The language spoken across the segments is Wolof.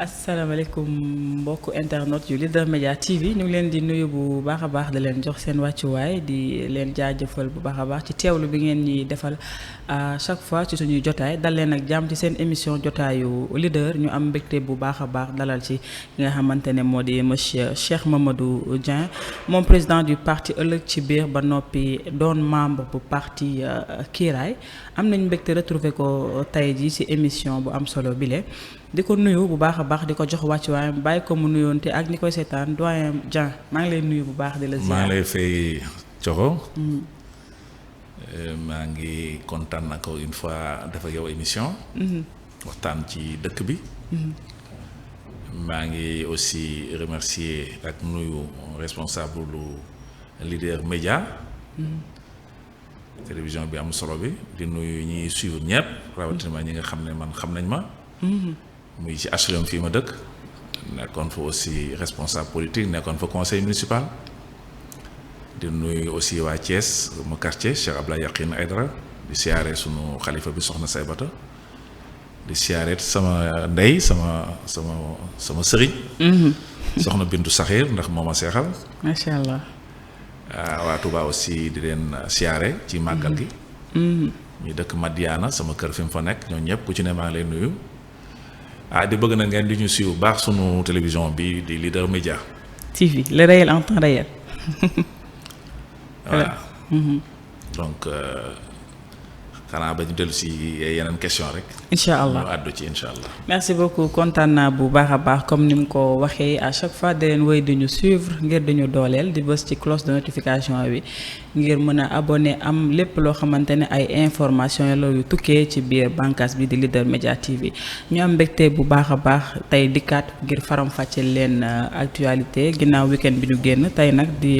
asalaamaaleykum mbokku internet yu Leader Media TV ñu ngi leen di nuyu bu baax a baax di leen jox seen wàccuwaay di leen jaajëfal bu baax a baax ci teewlu bi ngeen ñi defal à chaque fois ci suñuy jotaay dal leen ak jàmm ci seen émission jotaayu Leader ñu am mbégte bu baax a baax dalal ci ki nga xamante ne moo di monsieur Cheikh Mamadou Dieng moom président du parti ëllëg ci biir ba noppi doon membre bu parti Kiiraay am nañ mbégte retrouver ko tey jii ci émission bu am solo bile. di ko nuyu bu baax a baax di ko jox wàccuwaayam bàyyi ko mu nuyoonte ak ñi koy seetaan doyen Dieng maa ngi lay nuyu bu baax di la ziar. maa ngi lay fay Coro. maa ngi kontaan encore une fois dafa yow émission. waxtaan ci dëkk bi. maa ngi aussi remercier ak nuyu responsable lu Leader Media. télévision bi am solo bi di nuyu ñiy suivre ñëpp rawatina ñi nga xam ne man xam nañ ma. muy ci HLM fii ma dëkk nekkoon fa aussi responsable politique nekkoon fa conseil municipal di nuyu aussi waa Thiès mu quartier Cheikh Abdoulaye Yakhine Aïdara di siyaare sunu xalifa bi soxna Saybata di siyaare sama ndey sama sëriñ soxna Bintu Saxir ndax moo ma seexal macha allah waa Touba aussi di leen siyaare ci màggal gi ñu dëkk Madiana sama kër fi mu fa nekk ñoo ñëpp ku ci ne maa ngi lay nuyu di bëgg na ngeen di ñu suivre baax sunu télévision bi di Leader Media TV le réel en temps réel. voilà donc xanaa ba ñu dellu si yeneen question rek. incha allah ñu àddu ci incha allah. merci beaucoup kontaan naa bu baax a baax comme ni mu ko waxee à chaque fois da leen wéy di ñu suivre ngir di ñu dooleel di bës ci cloche de notification bi ngir mën a abonné am lépp loo xamante ne ay information la yu tukkee ci biir bànqaas bi di Leader Media TV ñu am mbégte bu baax a baax tey dikkaat ngir faram-fàcce leen actualité ginnaaw week-end bi ñu génn tey nag di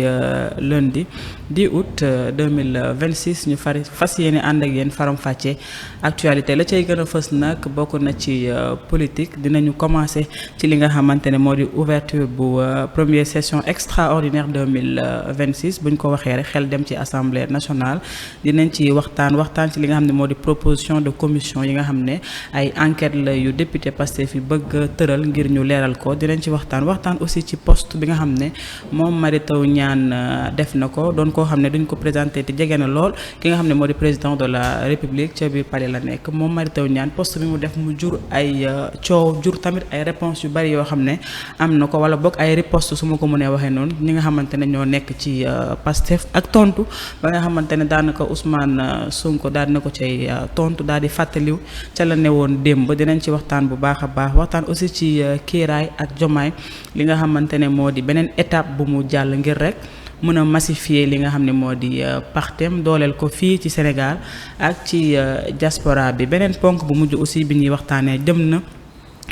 lundi 10 août 2026 ñu fas yéene ànd ak yéen faram-fàcce actualité la cay gën a fës nag bokk na ci politique dinañu commencer ci li nga xamante ne moo di ouverture bu première session extraordinaire 2026 buñ ko waxee rek xel dem ci assemblée nationale dinañ ci waxtaan ci li nga xam ne moo di proposition de commission yi nga xam ne ay enquête la yu député Pastef yi bëgg tëral ngir ñu leeral ko dinañ ci waxtaan aussi ci poste bi nga xam ne moom Mary Teuw Niane def na ko doon koo xam ne duñ ko présenté te jege na lool ki nga xam ne moo di président de la république ca biir palais la nekk moom Mary Teuw Niane poste bi mu def mu jur ay coow jur tamit ay réponses yu bari yoo xam ne am na ko wala boog ay riposte su ma ko mënee waxee noonu ñi nga xamante ne ñoo nekk ci Pastef ak tontu ba nga xamante ne daanaka Ousmane Sonko daal na ko cay tontu daal di fàttaliw ca la ne woon démb dinañ ci waxtaan bu baax a baax waxtaan aussi ci Kiiraay ak Jomaay li nga xamante ne moo di beneen étape bu mu jàll ngir rek mën a massifier li nga xam ne moo di partem dooleel ko fii ci Sénégal ak ci diaspora bi beneen ponk bu mujj aussi bi ñuy waxtaanee jëm na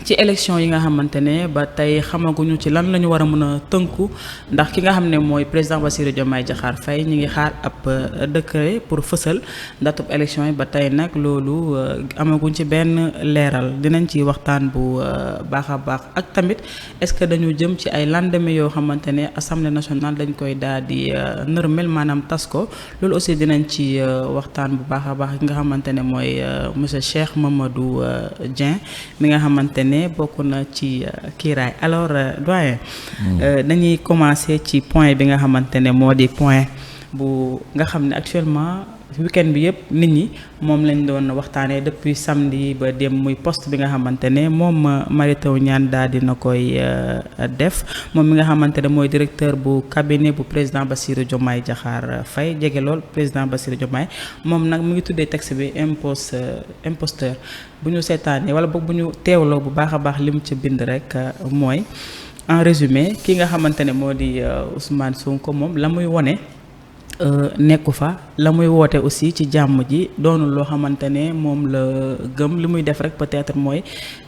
ci élection yi nga xamante ne ba tey xamaguñu ci lan la ñu war a mën a tënku ndax ki nga xam ne mooy président Bassirou Diomaye Diakhar Faye ñi ngi xaar ab décret pour fësal datub élection yi ba tey nag loolu amaguñ ci benn leeral dinañ ci waxtaan bu baax a baax ak tamit est-ce que dañu jëm ci ay lendemain yoo xamante ne assemblée nationale dañ koy daal di nërmel maanaam tas ko loolu aussi dinañ ci waxtaan bu baax a baax nga xamante ne mooy monsieur Cheikh Mamadou Dieng mi nga xamante ne bokk na ci Kiiraay alors doyen dañuy commencer ci point bi nga xamante ne moo di point bu nga xam ne actuellement week-end bi yëpp nit ñi moom lañ doon waxtaanee depuis samedi ba dem muy poste bi nga xamante ne moom Mary Teuw Niane daal dina koy def moom mi nga xamante ne mooy directeur bu cabinet bu président Bassirou Diomaye Diakhar Faye jege lool président Bassirou Diomaye moom nag mu ngi tuddee texte bi imposteur bu ñu seetaanee wala boog bu ñu teewloo bu baax a baax li mu ci bind rek mooy en résumé ki nga xamante ne moo di Ousmane Sonko moom la muy wone nekku fa la muy woote aussi ci jàmm ji doonul loo xamante ne moom la gëm li muy def rek peut-être mooy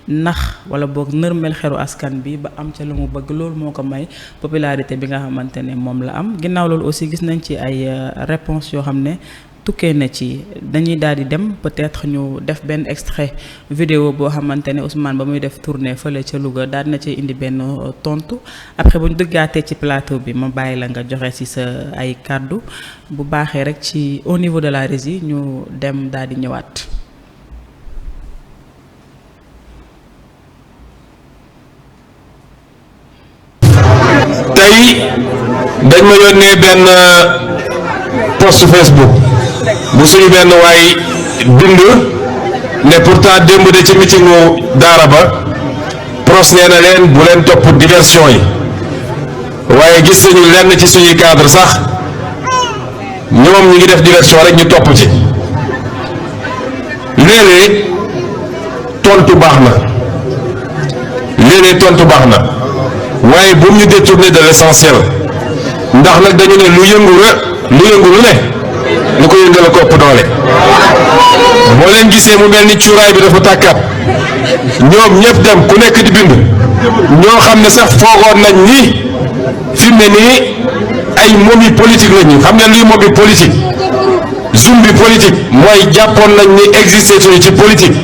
nax wala boog nërmel xeru askan bi ba am ca lu mu bëgg loolu moo ko may popularité bi nga xamante ne moom la am ginnaaw loolu aussi gis nañ ci ay réponses yoo xam ne tukkee na ci dañuy daal di dem peut-être ñu def benn extrait vidéo boo xamante ne Ousmane ba muy def tournée fële ca Louga daal dina ci indi benn tontu après bu ñu dëggaatee ci plateau bi ma bàyyi la nga joxe ci sa ay kàddu bu baaxee rek ci au niveau de la régie ñu dem daal di ñëwaat. tey dañ ma yónnee benn post Facebook bu suñu benn waay bind ne pourtant démb de ci meetingu daara ba pros nee na leen bu leen topp diversion yi waaye gis nañu lenn ci suñuy cadre sax ñoom ñi ngi def diversion rek ñu topp ci léeg-léeg tontu baax na léeg-léeg tontu baax na waaye bu ñu détourner de l'essentiel ndax nag dañu ne lu yëngu lu ne lu ko yëngal a ko ëpp doole boo leen gisee mu mel ni cuuraay bi dafa tàkkaat ñoom ñëpp dem ku nekk di bind ñoo xam ne sax foogoon nañ ni fi mu ne nii ay momi politique la ñu xam ne luy momi politique zoom bi politique mooy jàppoon nañ ni existé tuñu ci politique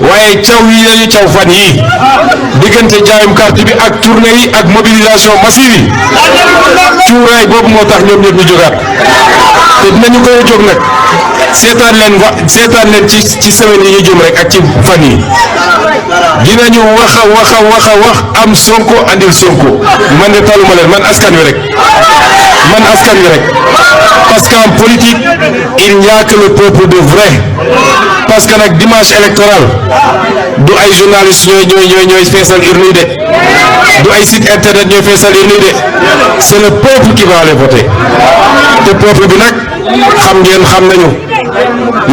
waaye caw yi lañu caw fan yii diggante jaayum carte bi ak tournée yi ak mobilisation massive yi cuuraay boobu moo tax ñoom ñëpp ñu jógaat te dinañu koy jóg nag seetaan leen ci semaine yi ñu jëm rek ak ci fan yi dinañu wax am Sonko andil Sonko man de taluma leen man askan wi rek parce qu'en politique il n'y a que le peuple de vrai parce que nag dimanche électoral du ay journalistes ñooy feesal urne yi de du ay site internet ñooy feesal urne yi de c'est le peuple qui va aller voter te peuple bi nag xam nañu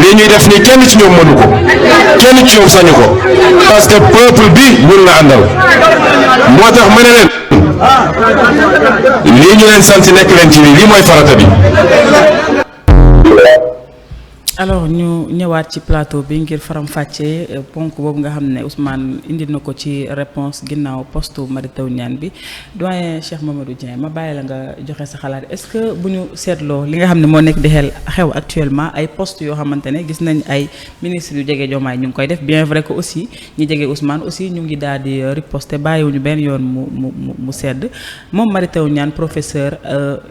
li ñuy def ni kenn ci ñoom mënu ko kenn ci ñoom sañu ko parce que peuple bi ñun la àndal moo tax ma ne leen lii ñu leen sant nekk leen ci lii mooy farata bi. alors ñu ñëwaat ci plateau bi ngir faram-fàccee ponk boobu nga xam ne Ousmane indi na ko ci réponse ginnaaw postu Mary Teuw Niane bi doyen Cheikh Mamadou Dieng ma bàyyi la nga joxe sa xalaat est-ce que bu ñu seetloo li nga xam ne moo nekk di xew actuellement ay poste yoo xamante ne gis nañ ay ministres yu jege Diomaye ñu ngi koy def bien vrai que aussi ñi jege Ousmane aussi ñu ngi daal di riposter bàyyiwuñu benn yoon mu sedd moom Mary Teuw Niane professeur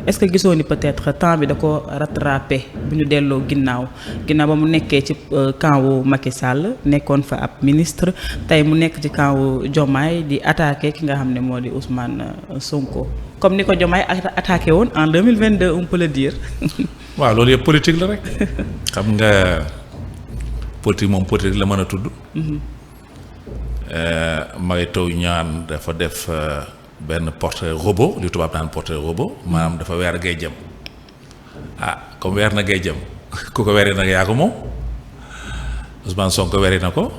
est-ce que gisoo ni peut-être temps bi da ko rattrapé bu ñu delloo ginnaaw ba mu nekkee ci camp wu Macky Sall nekkoon fa ab ministre tey mu nekk ci camp wu Diomaye di attaqué ki nga xam ne moo di Ousmane Sonko comme ni ko Diomaye attaqué woon en 2022 on peut le dire. waaw loolu yëpp politique la rek xam nga politique moom politique la mën a tudd. Mary Teuw Niane dafa def benn portrait robot li tubaab naan portrait robot maanaam dafa weer gay jëm comme weer na gay jëm. ku ko weri nag yaa ko moom Ousmane Sonko weri na ko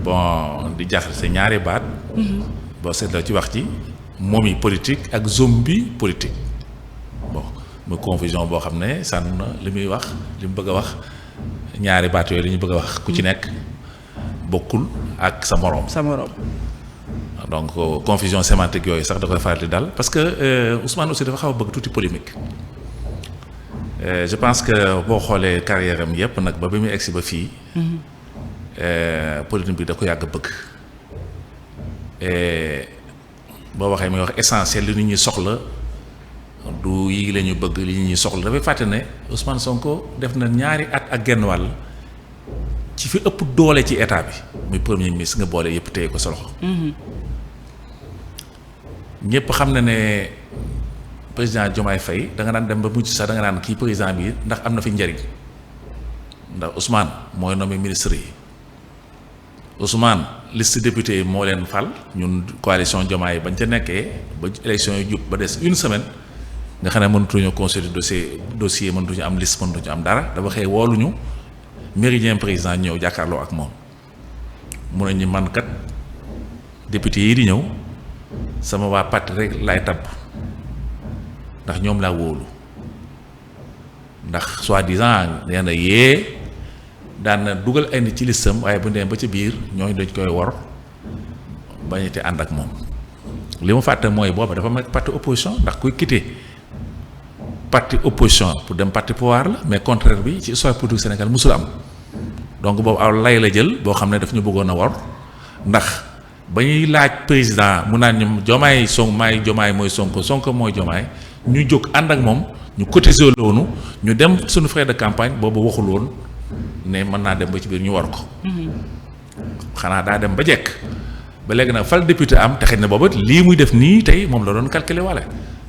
bon di jaxal sa ñaari baat boo seetloo ci wax ci moom yi politique ak zombie politique bon mu confusion boo xam ne sànn li muy wax li mu bëgg a wax ñaari baat yooyu li ñu bëgg a wax ku ci nekk bokkul ak sa moroom donc confusion sémantique yooyu sax da koy faral di dal parce que Ousmane aussi dafa xaw a bëgg tuuti polémique. Je pense que boo xoolee carrière am yëpp nag ba muy egsi ba fii politique bi da ko yàgg bëgg boo waxee muy wax essentiel li nit ñi soxla du yi la ñu bëgg li nit ñi soxla dafay fàtte ne Ousmane Sonko def na ñaari at ak genn wàll ci fi ëpp doole ci état bi muy premier ministre nga boole yëpp téye ko sa loxo ñëpp xam na ne président Diomaye Faye da nga daan dem ba mujj sax da nga naan kii président bi ndax am na fi njariñ ndax Ousmane mooy nommé ministre yi Ousmane liste député yi moo leen fal ñun coalition Diomaye bañ ca nekkee ba élection yi jub ba des une semaine nga xam ne mënatuñu constituer dossier mënatuñu am liste mënatuñu am dara dafa xëy wooluñu méridien président ñëw jàkkaarloo ak moom mu ne ñu man kat député yi di ñëw sama waa parti rek laay tabb ndax ñoom laa wóolu ndax soi-disant nee na yee daan na dugal ay nit ci listam waaye bu ndee ba ci biir ñooñu dañ koy wor bañete ànd ak moom li mu fàtte mooy booba dafa nekk parti opposition ndax kuy quitter parti opposition pour dem parti pouvoir la mais contraire bi ci histoire politique Sénégal musul am donc boobu aw lay la jël boo xam ne daf ñu bëggoon a wor ndax ba ñuy laaj président mu naan ñu Diomaye Diomaye mooy Sonko mooy Diomaye ñu jóg ànd ak moom ñu cotiser loonu ñu dem suñu frais de campagne boobu waxul woon ne mën naa dem ba ci biir ñu war ko xanaa daa dem ba jekk ba léegi nag fal député am te xëy na booba lii muy def nii tey moom la doon calculer wala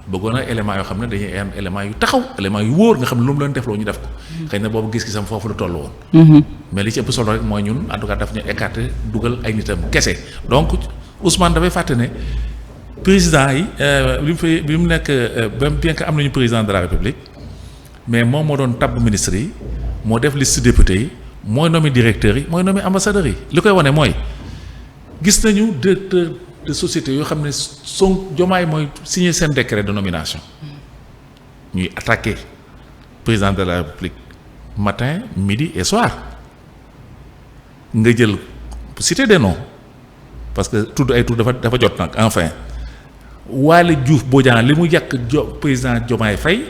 bëggoon na éléments yoo xam ne dañuy am éléments yu taxaw éléments yu wóor nga xam ne lu mu leen def loo ñu def ko xëy na boobu gis-gisam foofu la toll woon mais li ci ëpp solo rek mooy ñun en tout cas daf ñu écarté dugal ay nitam kese donc Ousmane dafay fàtte ne président yi bi mu nekk bien que am nañu président de la République mais moom moo doon tabb ministres yi moo def liste députés yi mooy nommé directeurs yi mooy nommé ambassadeurs yi li koy wane mooy gis nañu directeur de société yoo xam ne Diomaye mooy signé seen décret de nomination ñuy attaqué président de la République matin midi et soir nga jël citer des noms parce que tudd ay tur dafa jot nag enfin Waly Diouf Bodian li mu yàq président Diomaye Faye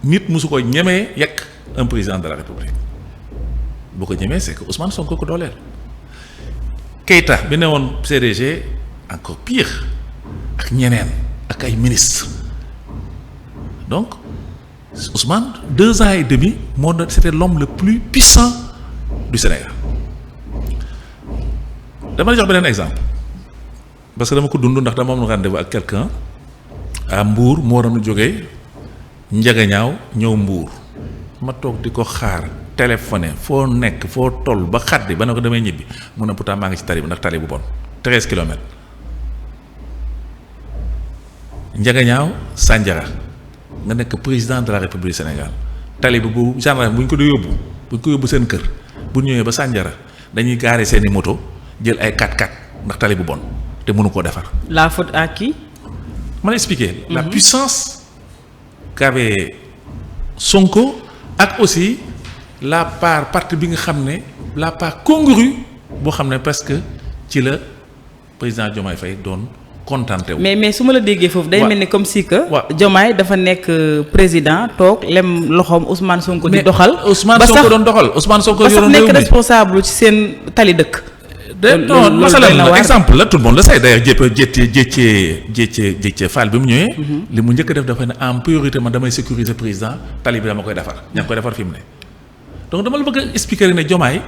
nit mosu ko ñemee yàq un président de la République boo ko ñemee c'est que Ousmane Sonko ko dooleel Keïta bi ne woon CDG encore pire ak ñeneen ak ay ministres donc Ousmane 2 ans et demi moo doon c'était l'homme le plus puissant du Sénégal dama la jox beneen exemple parce que dama ko dund ndax dama am rendez-vous ak quelqu'un à Mbour moo doon jógee Njagañaaw ñëw Mbour ma toog di ko xaar téléphoné foo nekk foo toll ba xaddi ba ne ko damay ñibbi mun na pourtant maa ngi ci tali bi ndax tali bu bon 13 kilomètres Njagañaaw Sandiara nga nekk président de la République du Sénégal tali bi bu gendarme bu ñu ko yóbbu seen kër bu ñëwee ba Sandiara dañuy gaare seeni moto jël ay 4x4 ndax tali bu bon te mënu koo defar. La faute à qui? ma expliquer. La puissance qu'avait Sonko ak aussi la part parti bi nga xam ne la part congrue boo xam ne presque ci la président Diomaye Faye doon contenté wu. mais su ma la déggee foofu. day mel ni comme si que. waaw Diomaye dafa nekk président toog lem loxoom Ousmane Sonko di doxal. Ousmane Sonko doon doxal Ousmane Sonko yoroon réew mi ba sax nekk responsable ci seen tali dëkk. non masalan exemple la tout le monde le sait d'ailleurs Déthié Fall bi mu ñëwee. li mu njëkk def dafa ne en priorité man damay sécuriser président tali bi dama koy defar ña ngi koy defar fi mu ne donc dama la bëgg a expliquer ne Diomaye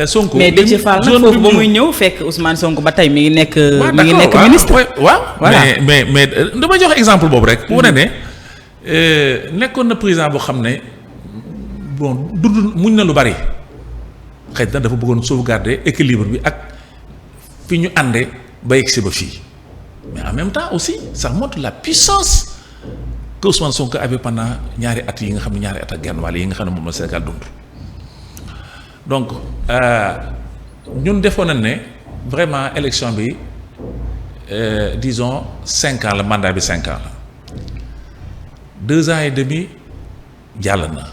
Sonko. mais Déthié Fall nag foofu ba muy ñëw fekk Ousmane Sonko ba tey mi ngi nekk. ministre waaw mais damay jox exemple boobu rek. bu wane ne nekkoon na président boo xam ne bon dund muñ na lu bari. xëy na dafa bëggoon sauvegarder équilibre bi ak fi ñu àndee ba yegg si ba fii mais en même temps aussi ça montre la puissance que Ousmane Sonko avait pendant ñaari at yi nga xam ne ñaari at ak genn wàll yi nga xam ne moom la Sénégal dund donc ñun defoon nañ ne vraiment élection bi disons 5 ans la mandat bi 5 ans la 2 ans et demi jàll na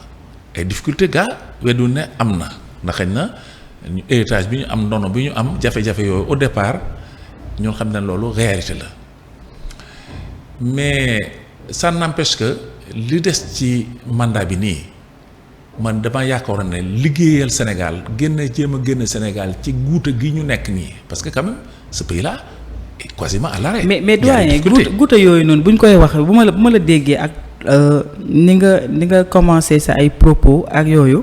ay difficultés gaa weddu ne am na. ndax xëy na héritage bi ñu am ndono bi ñu am jafe-jafe yooyu au départ ñoo xam ne loolu réalité la mais ça n'empêche que li des ci mandat bi nii man dama yaakaar ne liggéeyal Sénégal jéem a génn Sénégal ci guuta gi ñu nekk nii parce que quand même ce pays là est quasiment à l'arrêt. mais doyen guuta yooyu noonu bu ñu koy wax bu ma la déggee ak ni nga commencé sa ay propos ak yooyu.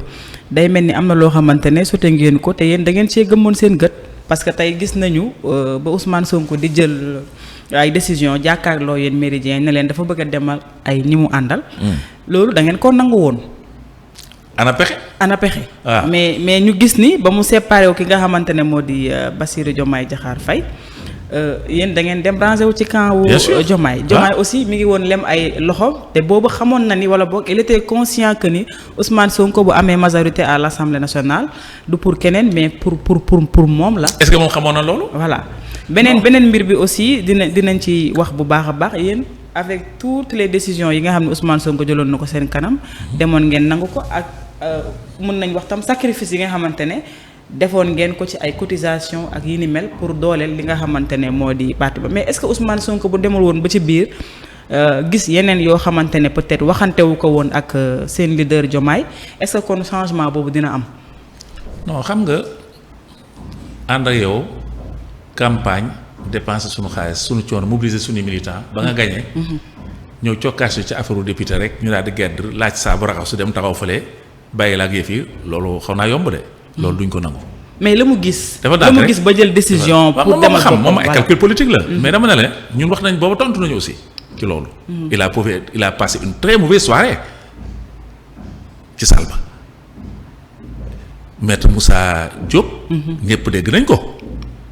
day mel ni am na loo xamante ne sote ngeen ko te yéen da ngeen cee gëmmoon seen gët parce que tey gis nañu ba Ousmane Sonko di jël ay décision jàkkaarloo yéen méridien ne leen dafa bëgg a demal ay ñi mu àndal. loolu da ngeen ko nangu woon. ana pexe. waaw mais ñu gis ni ba mu séparé wu ki nga xamante ne moo di Bassirou Diomaye Diakhar Faye yéen da ngeen dem rangé wu ci camp wu Diomaye aussi mi ngi woon lem ay loxo te boobu xamoon na ni wala boog il était conscient que ni Ousmane Sonko bu amee majorité à l'Assemblée nationale du pour keneen mais pour moom la. est-ce que moom xamoon na loolu. voilà beneen mbir bi aussi dinañ ci wax bu baax a baax yéen avec toutes les décisions yi nga xam ne Ousmane Sonko jëloon na ko seen kanam demoon ngeen nangu ko ak mën nañ wax tam sacrifice yi nga xamante ne. defoon ngeen ko ci ay cotisation ak yi ni mel pour dooleel li nga xamante ne moo di parti ba mais est-ce que Ousmane Sonko bu demul woon ba ci biir gis yeneen yoo xamante ne peut-être waxantewu ko woon ak seen leader Diomaye est-ce que kon changement boobu dina am. non xam nga ànd ak yow campagne dépenser suñu xaalis suñu coono mobiliser suñu militant ba nga gagné. ñëw cokkaas ci affaire député rek ñu daal di gedd laaj saa bu raxaw su dem taxaw fële bàyyi la ak yëf yi loolu xaw naa yomb de. loolu duñ ko nangu. mais la mu gis. dafa la mu gis ba jël décision. pour demal xam moom ay calcul politique la. mais dama ne la ñun wax nañ booba tontu nañu aussi ci loolu. il a passé une très mauvaise soirée ci salle ba. Maître Moussa Diop. ñëpp dégg nañ ko.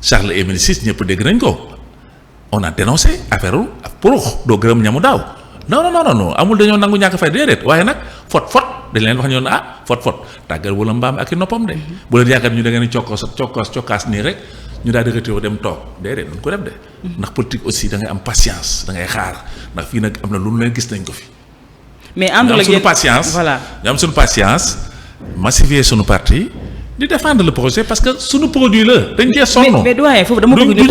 Charles Émile Ciss ñëpp dégg nañ ko. on a dénoncé affaire purux doo gërëm ñamu daaw non amul dañoo nangu ñàkk fay déedéet waaye nag fot dañ leen wax ñoon fot tàggal wala mbaam ak i noppam de bu leen yaakaar ñu da ngeen cokkaas nii rek ñu daal di retiré dem toog déedéet duñ ko def de ndax politique aussi da ngay am patience da ngay xaar ndax fii nag am na lu leen gis nañ ko fi mais àndul ak suñu patience voilà ñu am suñu patience massifier suñu parti di défendre le projet parce que suñu produit la dañ cee sonn. mais doyen foofu dama bëgg ñu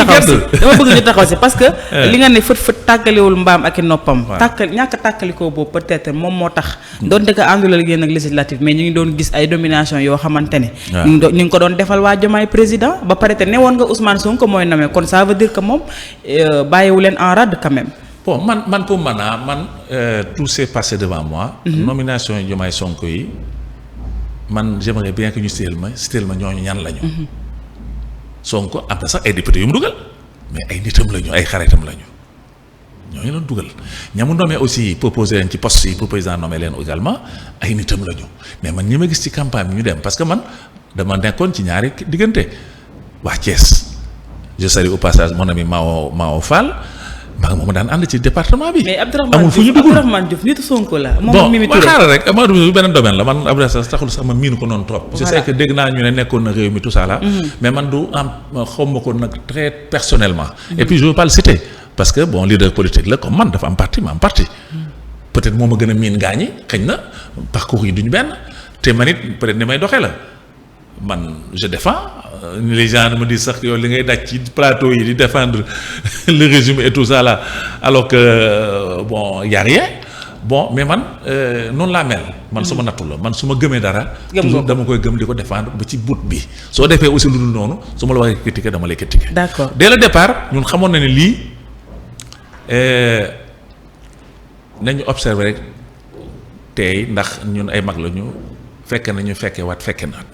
taxaw si parce que li nga ne fët tàggalewul mbaam ak i noppam. ñàkk tàkkalikoo boobu peut-être moom moo tax. donte que àndul ak yéen ak législative mais ñu ngi doon gis ay domination yoo xamante ne. ñu ngi ko doon defal waa Diomaye président ba pare te ne woon nga Ousmane Sonko mooy nommé kon ça veut dire que moom bàyyiwu leen en rade quand même. bon man pour man tout s'est passé devant moi. nomination yi Diomaye Sonko yi. man j'aimerais bien que ñu citeel ma ñooñu ñan lañu. Sonko am na sax ay députés yu mu dugal mais ay nitam lañu ay xaritam lañu ñooñu doon dugal ñamu nommé aussi proposé leen ci poste yi pour président nommé leen également ay nitam lañu mais man ñi ma gis ci campagne bi ñu dem parce que man dama nekkoon ci ñaari diggante waa Thiès je salue au passage mon ami Mao Fall. maa ngi moom daan ànd ci département bi. mais amul fu ñu dugg Abdourahmane Diouf nitu Sonko la. moom Mimi Touré bon xaaral rek Amadou Diouf beneen domaine la man Abdoulaye sax taxul sax ma miinu ko noonu trop. je sais que dégg naa ñu ne nekkoon na réew mi tout ça là. mais man du am xaw ma ko nag très personnellement. et puis je veux pas le citer parce que bon leader politique la comme man dafa am parti ma am parti. peut-être moo ma gën a miin gaañi xëy na parcours yi duñu benn te man it peut-être ni may doxee la man je défends. les gens me disent sax yow li ngay daj ci plateau yi di défendre le régime et tout ça là alors que bon y a rien bon mais man noonu laa mel man su ma nattu la man su ma gëmee dara toujours dama koy gëm di ko défendre ba ci bout bi soo defee aussi lu dul noonu su ma la waxee critiquer dama lay critiquer. D'accord. Dès le départ ñun xamoon na ne lii nañu observer rek tey ndax ñun ay mag la ñu fekk nañu fekkee waat fekke naat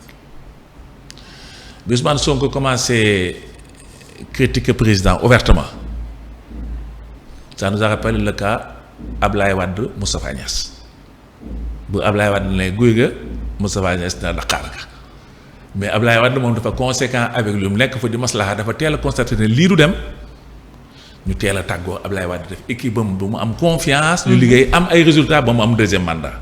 bi Ousmane Sonko commencé critiquer président ouvertement ça nous a rappelé le cas Ablaye Wade Moustapha Niasse bu Ablaye Wade ne guy ga Moustapha Niasse dina Dakar ga mais Ablaye Wade moom dafa conséquent avec lu mu nekk fa di maslaha dafa teel a constaté ne lii du dem ñu teel a tàggoo Ablaye Wade def équipe bam ba mu am confiance. ñu liggéey am ay résultats ba mu am deuxième mandat.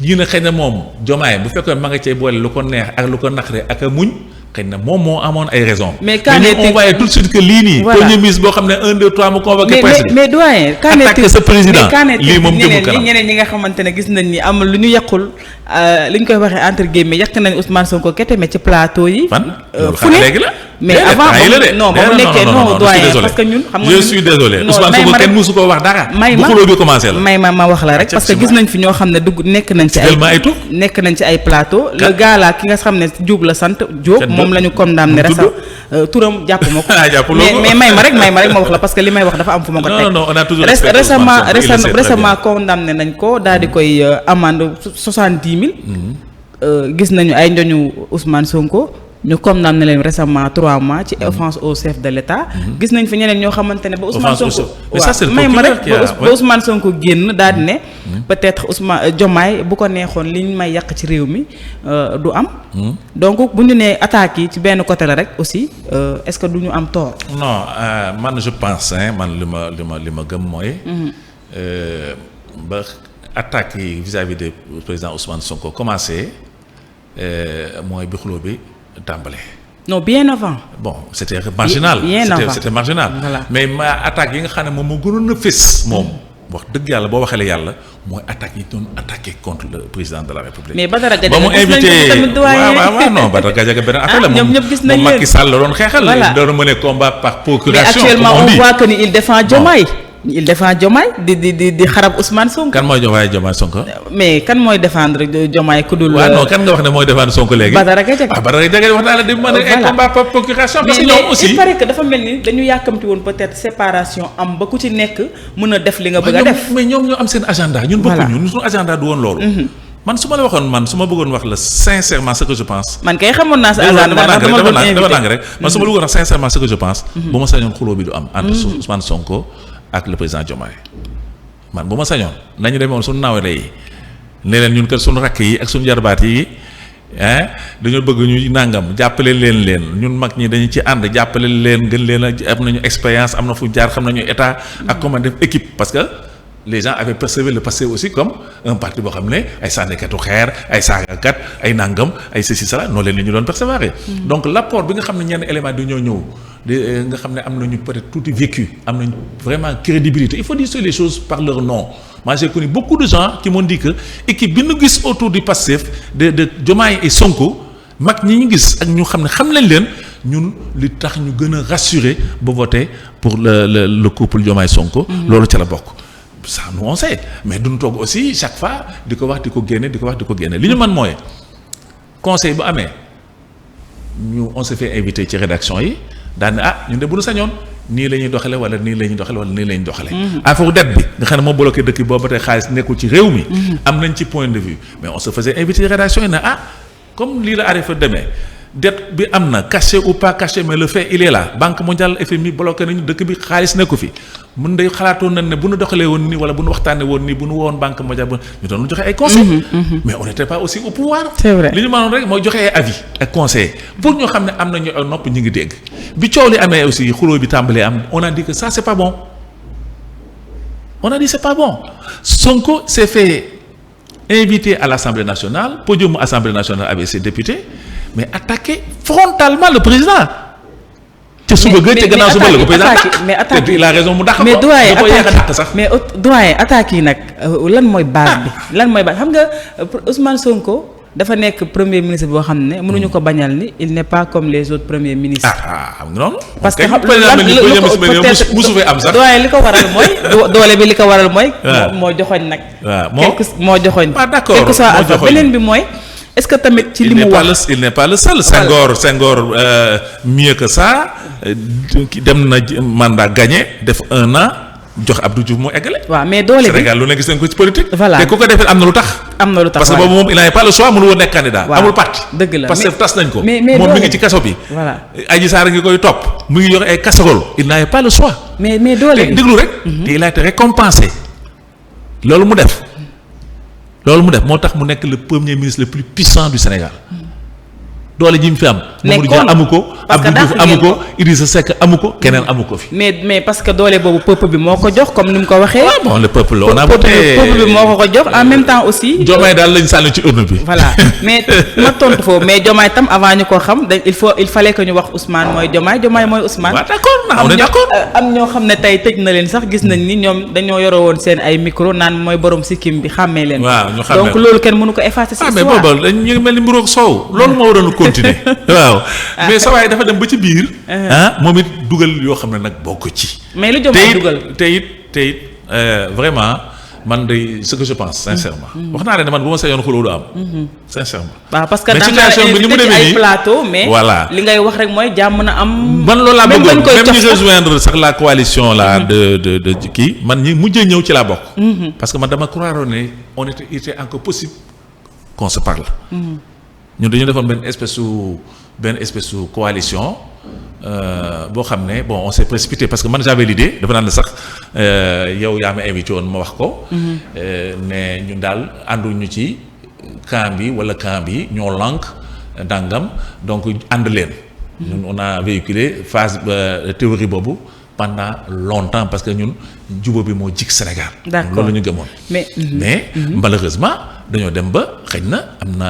ñii ne xëy na moom Diomaye bu fekkoon ma nga cay boole lu ko neex ak lu ko naqare ak a muñ xëy na moom moo amoon ay raisons. mais on voyait tout de suite que lii nii. voilà premier ministre boo xam ne 1 2 3 mu convoqué presse bi. mais doyen. attaqué sa président lii moom jëmu kanam ñeneen ñi nga xamante ne gis nañ ni am lu ñu yàqul li ñu koy waxee entre guillemets yàq nañ Ousmane Sonko kete mais ci plateau yi. fu ne léegi la. mais avant non ba mu nekkee non doyen parce que ñun. xam nga je suis désolé Ousmane Sonko kenn mësu koo wax dara. bu xuloo bi commencé la may ma wax la rek parce que gis nañ fi ñoo xam ne dugg nekk nañ ci ay plateau le gars là ki nga xam ne Diop la sant Diop moom la ñu condamné turam jàpp ma ko mais may ma rek ma wax la parce que li may wax dafa am fu ma ko teg. non on a toujours récemment condamné nañ ko daal di koy amende 70 000. gis nañu ay njoñu Ousmane Sonko ñu condamné leen récemment 3 mois ci offense au chef de l'État. gis nañ fi ñeneen ñoo xamante ne ba Ousmane Sonko may ma rek ba Ousmane Sonko génn daal di ne peut-être Ousmane Diomaye bu ko neexoon li ñu may yàq ci réew mi du am. donc bu ñu nee attaques yi ci benn côté la rek aussi est-ce que du ñu am tort. non man je pense man li ma gëm mooy. ba attaques yi vis-à-vis de président Ousmane Sonko commencé mooy bi xuloo bi tàmbale. non bien avant. bon c'était marginal. C'était marginal. Voilà. mais ma attaque yi nga xam ne moom moo gënoon a fés moom. wax dëgg yàlla boo waxee la yàlla mooy attaques yi doon attaqué contre le président de la République. mais Badara Gadiaga ba mu invité waaw non Badara Gadiaga beneen affaire la ñoom ñëpp gis nañ leen moom Macky Sall la doon xeexal. voilà doon mener combat par procuration. mais actuellement on voit que ni il défend Diomaye. il défend Diomaye di xarab Ousmane Sonko. kan mooy Diomaye Sonko. mais kan mooy défendre Diomaye ku dul. waaw non kan nga wax ne mooy défendre Sonko léegi. Badara Gadiaga Badara Gadiaga wax naa la di mën ay combat par procuration. parce que ñoom aussi il paraît que dafa mel ni dañu yàkkamti woon peut-être séparation am ba ku ci nekk mën a def li nga bëgg a def. mais ñoom ñoo am seen agenda ñun bokkuñu ñun suñu agenda du woon loolu. man su ma la waxoon man su ma bëggoon wax la sincèrement ce que je pense. man kay xamoon naa sa agenda dama nang rek man su ma bëggoon wax sincèrement ce que je pense. bu ma sañoon xuloo bi du am. entre Ousmane Sonko ak le président Diomaye. man bu ma sañoon nañu demoon suñu naawale yi ne leen ñun kat suñu rakk yi ak suñu jarbaat yi dañoo bëgg ñu nàngam jàppale leen ñun mag ñi dañu ci ànd jàppale leen gën leen a am nañu expérience am na fu jaar xam nañu état ak comment def équipe parce que les gens avaient perçu le passé aussi comme un parti boo xam ne ay sànnikatu xeer ay saagakat ay nàngam ay ceci cela noonu leen la ñu doon percevoir donc l'apport bi nga xam ne ñenn élément dañoo ñëw nga xam ne am nañu peut-être tuuti vécu am nañu vraiment crédibilité il faut dire les choses par leur nom. Moi j'ai connu beaucoup de gens qui m'ont dit que équipe bi ñu gis autour du Pastef de Diomaye et Sonko mag ñi ñu gis ak ñu xam ne xam nañ leen ñun li tax ñu gën a rassurer ba voter pour le couple Diomaye Sonko. loolu ca la bokk. ça nous on sait mais duñ toog aussi chaque fois di ko wax di ko génne li ñu mën mooy conseil bu amee ñu on se fait inviter ci rédaction yi daan ñun de bu ñu sañoon. nii la ñuy doxale wala nii la ñuy doxale wala nii la ñuy doxale affaire dette bi nga xam ne moo bloqué dëkk bi boobu ba tey xaalis nekkul ci réew mi am nañ ci point de vue mais on se faisait inviter rédaction yi ne comme lii la arrivé demee dette bi am na caché ou pas caché mais le fait il est là Banque mondiale FMI bloqué nañu dëkk bi xaalis nekku fi mun day xalaatoon nañ ne bu nu doxalee woon nii wala bu nu waxtaanee woon nii bu nu woon Banque mondiale ñu doon joxe ay conseils mais on n'était pas aussi au pouvoir c'est vrai li ñu mënoon rek mooy joxe ay avis ak conseils pour ñoo xam ne am nañu nopp ñu ngi dégg bi coow li amee aussi xuloo bi tàmbalee am on a dit que ça c'est pas bon Sonko s'est fait inviter à l'Assemblée nationale podium Assemblée nationale avec ses députés mais attaquer frontalement le président. ca suba ga ca gannaaw suba la ko président mais attaque il a raison mu dàq ko mais doyen da ko yàq a dàq sax mais doyen attaque yi nag lan mooy base bi lan mooy base xam nga Ousmane Sonko dafa nekk premier ministre boo xam ne mënuñu ko bañal ni il n'est pas comme les autres premiers ministres. xam nga noonu. parce que musu fee am sax. doyen li ko waral mooy doole bi li ko waral mooy. moo joxoñ nag. moo joxoñ. d'accord quelque soit alpha beneen bi mooy. est-ce que tamit ci li mu wax il n'est pas le seul. Senghor mieux que ça dem na mandat gagné def 1 an jox Abdou Diouf moo eggale. waaw mais doole bi Sénégal lu ne gis nañ ko ci politique. voilà te ku ko defee am na lu tax. parce que boobu moom il n'avait pas le choix mënu woon nekk candidat. amul parti. dëgg la parce que tas nañ ko. mais moom mi ngi ci kaso bi. voilà Adji Sarr ngi koy topp mu ngi joxe ay casserole. il n'avait pas le choix. mais doole bi déglu rek. te il a été récompensé. loolu mu def moo tax mu nekk le premier ministre le plus puissant du Sénégal doole ji mu fi am. Mamadou Dia amu ko Abdou Diouf amu ko Idrissa Seck amu ko keneen amu ko fi. mais parce que doole boobu peuple bi moo ko jox comme ni mu ko waxee. bon le peuple on a voté peuple bi moo ko jox en même temps aussi. Diomaye daal lañ sànni ci urne bi. voilà mais ma tontu foofu mais Diomaye tam avant ñu ko xam il fallait que ñu wax Ousmane mooy Diomaye mooy Ousmane. waaw d'accord on est d'accord am ñoo xam ne tey tëj na leen sax gis nañ ni ñoom dañoo yore woon seen ay micro naan mooy borom sikkim bi xàmmee leen. waaw ñu xàmmee donc loolu kenn mënu ko effacer. mais boobu dañ ñu ngi mel ni mburoog soow loolu moo waroon continuer waaw mais sa waay dafa dem ba ci biir. moom it dugal yoo xam ne nag bokk ci. mais lu Diomaye dugal te it vraiment man de ce que je pense sincèrement. wax naa ne man bu ma sañoon xuloo du am. sincèrement. waaw parce que mais da nga invité ci ay plateau mais. voilà li ngay wax rek mooy jàmm na am. man loolu laa bëggoon même ñu rejoindre sax la coalition là de kii man ñi mujjee ñëw ci laa bokk. parce que man dama croire ne on était encore possible qu'on se parle. ñun dañu defoon benn espèce su coalition boo xam ne bon on s'est précipité parce que man j'avais l'idée dafa naan la sax yow yaa ma invité woon ma wax ko. ne ñun daal ànduñu ci camp bi wala camp bi ñoo lànk dàngam donc ànd leen. ñun on a véhiculé phase théorie boobu pendant longtemps parce que ñun jubóo bi moo jig Sénégal. d'accord loolu la ñu gëmoon. mais malheureusement dañoo dem ba xëy na am na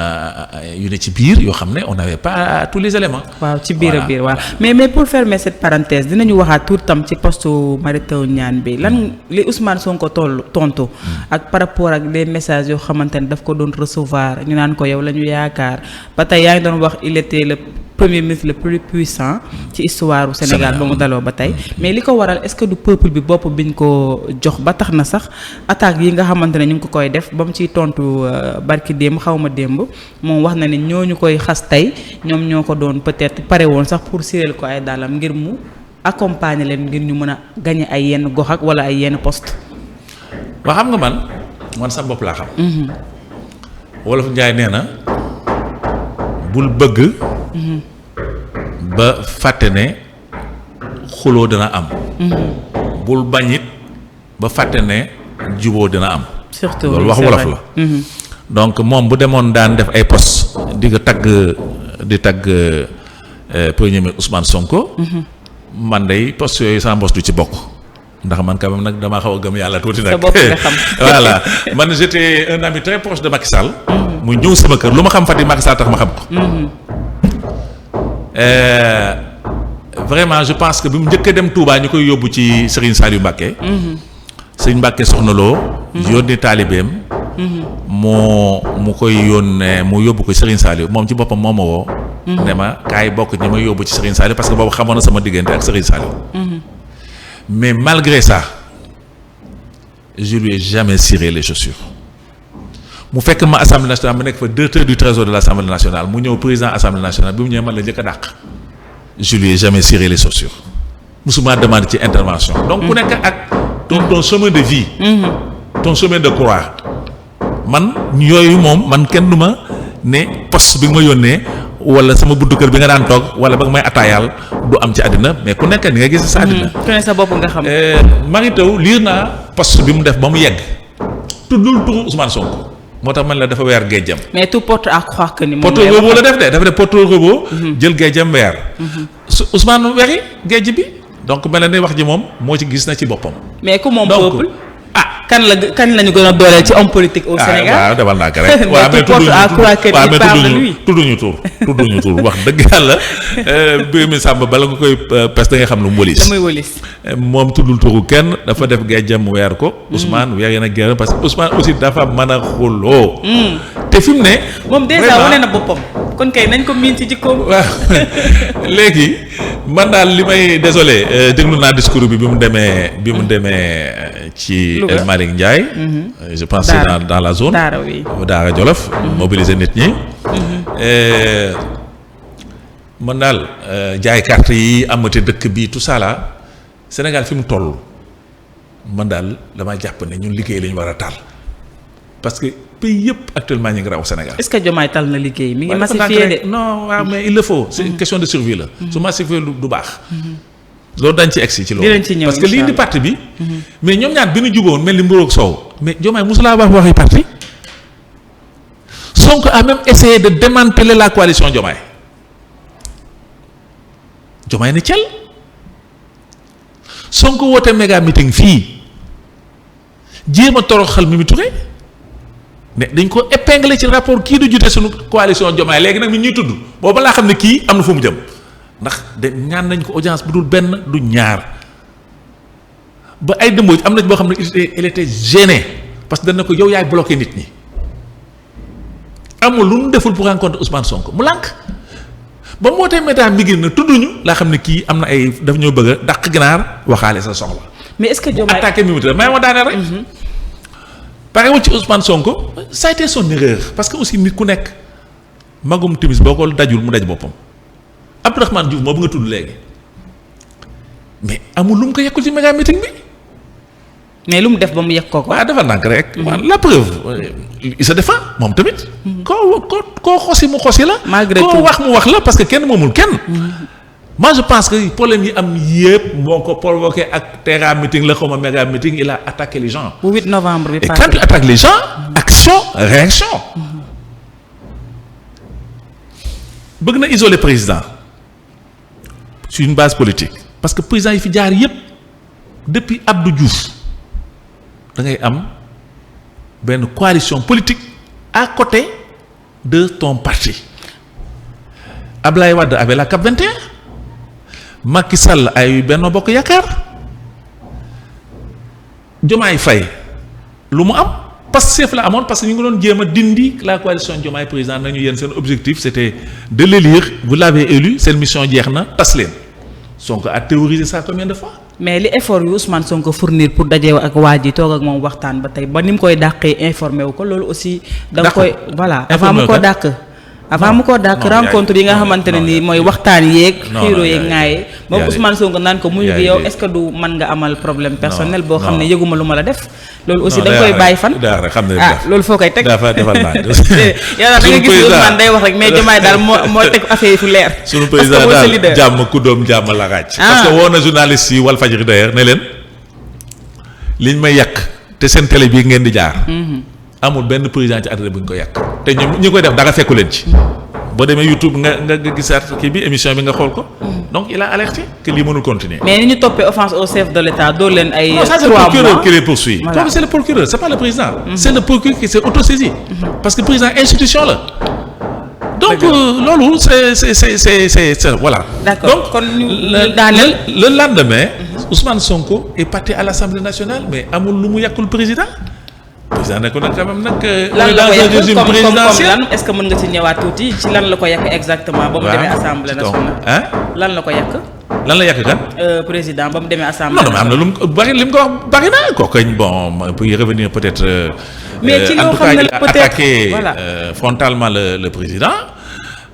yu ne ci biir yoo xam ne on n'avait pas tous les éléments. waaw ci biir a biir waaw mais pour fermer cette parenthèse dinañu waxaat tout tam ci poste Mary Teuw Niane bi lan li Ousmane Sonko tontu. ak par rapport ak les messages yoo xamante ne daf ko doon recevoir ñu naan ko yow la ñu yaakaar ba tey yaa ngi doon wax il était le premier ministre le plus puissant ci histoire du Sénégal ba mu daloo ba tey mais li ko waral est-ce que du peuple bi bopp biñ ko jox ba tax na sax attaques yi nga xamante ne ñu ngi ko koy def ba mu ciy tontu barki démb xaw ma démb moom wax na ne ñooñu koy xas tey ñoom ñoo ko doon peut-être pare woon sax pour siréel ko ay dàllam ngir mu accompagner leen ngir ñu mën a gagner ay yenn gox ak wala ay yenn poste. waa xam nga man sama bopp laa xam. wolof Njaay nee na bul bëgg ba fàtte ne xuloo dina am bul bañit ba fàtte ne juboo dina am surtout loolu wax wolof la donc moom bu demoon daan def ay poste di tagg premier ministre Ousmane Sonko man day poste yooyu sama bos du ci bokk ndax man quand même nag damaa xaw a gëm yàlla tuuti nag. sa bopp nga xam. voilà man j'étais un ami très proche de Macky Sall. mu ñëw sama kër lu ma xam Fatick Macky Sall tax ma xam ko. vraiment je pense que bi mu njëkk a dem Touba ñu koy yóbbu ci Serigne Saliou Mbacké. Serigne Mbacké Soxna Lo. yónnee taalibeem. mu koy yónnee mu yóbbu ko Serigne Saliou moom ci boppam moo ma woo. ne ma kaay bokk ñi may yóbbu ci Serigne Saliou parce que boobu xamoon na sama diggante ak Serigne Saliou. mais malgré ça je lui ai jamais ciré les chaussures mu fekk ma assemblée nationale ma nekk fa directeur du trésor de l'assemblée nationale mu ñëw président assemblée nationale bi mu ñëwee man la njëkk a dàq je lui ai jamais ciré les chaussures musuma demandé ci intervention donc ku nekk ak ton chemin de vie ton chemin de croix man yooyu moom man kenn du ma ne poste bi nga ma yónnee wala sama buntu kër bi nga daan toog wala ba nga may attaayaal du am ci àddina mais ku nekk ni nga gis sa àddina. ku ne sa bopp nga xam. Mary Teuw liir naa poste bi mu def ba mu yegg tuddul turu Ousmane Sonko moo tax man la dafa weer géejam. mais tout porte à croire que ni moom porte robot la def de dafa def porte robot. jël géejam weer. su Ousmane weri géej bi donc mel na ni wax ji moom moo ci gis na ci boppam. mais ku moom peuple kan lañu gën a dooleel ci homme politique au Sénégal. waaw defal naa ko rek. waaw mais tudduñu tur wax dëgg yàlla Birame Samba bala nga koy pes da nga xam lu mu wëlis. damay wëlis. moom tuddul turu kenn dafa def géejam weer ko. Ousmane weer yéen a génn parce que Ousmane aussi dafa mën a xuloo. te fi mu ne. moom déjà wane na boppam kon kay nañ ko miin ci jikkoom. waaw léegi man daal li may désolé déglu naa discours bi mu demee ci El Malick Ndiaye. je pense que dans la zone. Daara Jolof. mobiliser nit ñi. man daal jaay carte yi amate dëkk bi tout ça là Sénégal fi mu toll man daal damaa jàpp ne ñun liggéey la ñu war a taal parce que pays yëpp actuellement ñu ngi raw Sénégal. est-ce que Diomaye tal na liggéey mi ngi massifié de. non waaw mais il le faut. c'est une question de survie la. su massifié du baax. loolu dañ ci egsi ci loolu parce que lii di parti bi. mais ñoom ñaar bi ñu juboon mel ni mburoog soow mais Diomaye mosulaa wax waxi parti. Sonko a même essayé de démanteler la coalition Diomaye ne cel Sonko woote méga meeting fii jéem a toroxal Mimi Touré mais dañ ko épinglé ci rapport kii du jute suñu coalition Diomaye léegi nag mi ñuy tudd booba laa xam ne kii am na fu mu jëm ndax de ñaan nañ ko audience bu dul benn du ñaar ba ay dëmbooj am na boo xam ne il était gêné parce que dañ ne ko yow yaay bloqué nit ñi amul lu nu deful pour rencontrer Ousmane Sonko mu lànk ba mu wootee méta mi ngi na tudduñu laa xam ne kii am na ay daf ñoo bëgg a dàq ginaar waxaale sa soxla. mais est-ce que Diomaye attaqué Mimi Touré may ma daaneel rek. parewul ci Ousmane Sonko ça a été son erreur parce que aussi nit ku nekk magum timis boo ko dajul mu daj boppam Abdourahmane Diouf moo bëgg a tudd léegi mais amul lu mu ko yekkul ci méga meeting bi. mais lu mu def ba mu yegg ko. waaw dafa nànk rek. la preuve il se défend moom tamit. koo xosi mu xosi la. malgré tout koo wax mu wax la parce que kenn moomul kenn. moi je pense que problème yi am yëpp moo ko provoqué ak terrain meeting la xaw ma méga meeting il a attaqué les gens. bu 8 novembre bi. et quand il attaque les gens. action réaction. bëgg na isoler président sur une base politique parce que président yi fi jaar yëpp depuis Abdou Diouf. da ngay am benn coalition politique à côté de ton parti Ablaye Wade avait la CAP 21 Macky Sall ay Benno Bokk Yaakaar Diomaye Faye lu mu am Pastef la amoon parce que ñu ngi doon jéem a dindi la coalition Diomaye président nañu yéen seen objectif c'était de l'élire vous l'avez élu seen mission jeex na tas leen Sonko a théorisé ça combien de fois. mais li effort yu Ousmane Sonko fournir pour daje ak waa ji toog ak moom waxtaan ba tey ba ni mu koy dàqee informé wu ko loolu aussi. da nga koy voilà avant mu ko dàq. avant mu ko dàkk rencontre yi nga xamante ne nii mooy waxtaan yeeg. xiiroo yeeg ŋaaye. ba Ousmane Sonko naan ko muñu gi yow est-ce que du mën nga amal problème personnel boo xam ne yëguma lu ma la def. loolu aussi da nga koy bàyyi fan. loolu foo koy teg. dafa defal naa yow daal da nga gis Ousmane day wax rek mais Diomaye daal moo teg affaire yi fu leer. sunu président daal jàmm ku doom jàmm la ràcc. parce que woo na journaliste yi Walfadjri d'ailleurs ne leen liñ may yàq te seen télé bii ngeen di jaar. amul benn président ci àddina bu ñu ko yàq te ñoom ñi koy def dara fekku leen ci. boo demee YouTube nga gisaat kii bi émission bi nga xool ko. donc il a alerté que lii mënul continuer. mais ni ñu toppee offense au chef de l'État doo leen ay. 3 mois c'est le procureur qui les poursuit. voilà c'est le procureur c'est pas le président. c'est le procureur qui s'est autosaisi. parce que président institution la. donc loolu c'est voilà. d'accord donc kon ñu daaneel le lendemain. Ousmane Sonko est parti à l'Assemblée nationale mais amul lu mu yàqul président. président ne ko nag quand même nag. lan la ko yàq comme est-ce que mën nga ci ñëwaat tuuti ci lan la ko yàq exactement. ba mu demee assemblée nationale. lan la ko yàq. lan la yàq kan. président ba mu demee assemblée. non mais am na lu mu bari li mu ko wax bari na kooku bon pour y revenir peut-être. mais ci loo xam ne peut-être attaqué frontalement le président.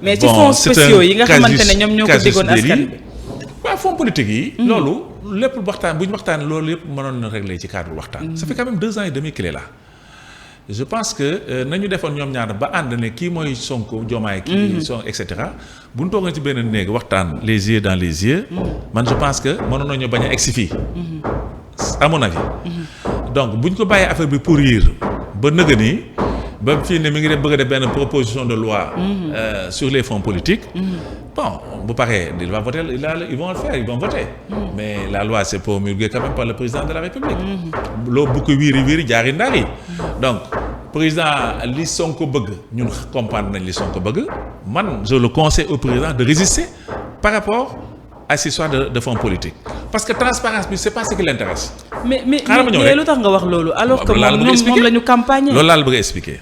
mais ci fonds spéciaux yi nga xamante ne ñoom ñoo ko diggoon askan bi. waaw fonds politique yi. loolu lépp waxtaan bu ñu waxtaan loolu yëpp mënoon na régler ci cadre waxtaan. ça fait quand même 2 ans et demi qu'il est là. je pense que nañu defoon ñoom ñaar ba ànd ne kii mooy Sonko Diomaye kii son et cetera bu ñu toogoon ci benn néeg waxtaan les yeux dans les yeux. man je pense que mënoon nañu bañ a egsi fii. à mon avis. donc bu ñu ko bàyyee affaire bi pourrir ba nëgë nii ba fii ne mi ngi def bëgg a def benn proposition de loi. sur les fonds politiques. bon bu paree il va voter ils vont le faire ils vont voter. mais la loi c'est promulguée quand même par le président de la République. loo bu ko wiiri jaari ndaari. donc président li Sonko bëgg ñun comprendre nañ li Sonko bëgg man je le conseille au président de résister par rapport à cette histoire de fonds politiques parce que transparence bi c'est pas ce qui l'intéresse. mais lu tax nga wax loolu. alors que moom la ñu campagne. loolu laa la bëgg a expliquer.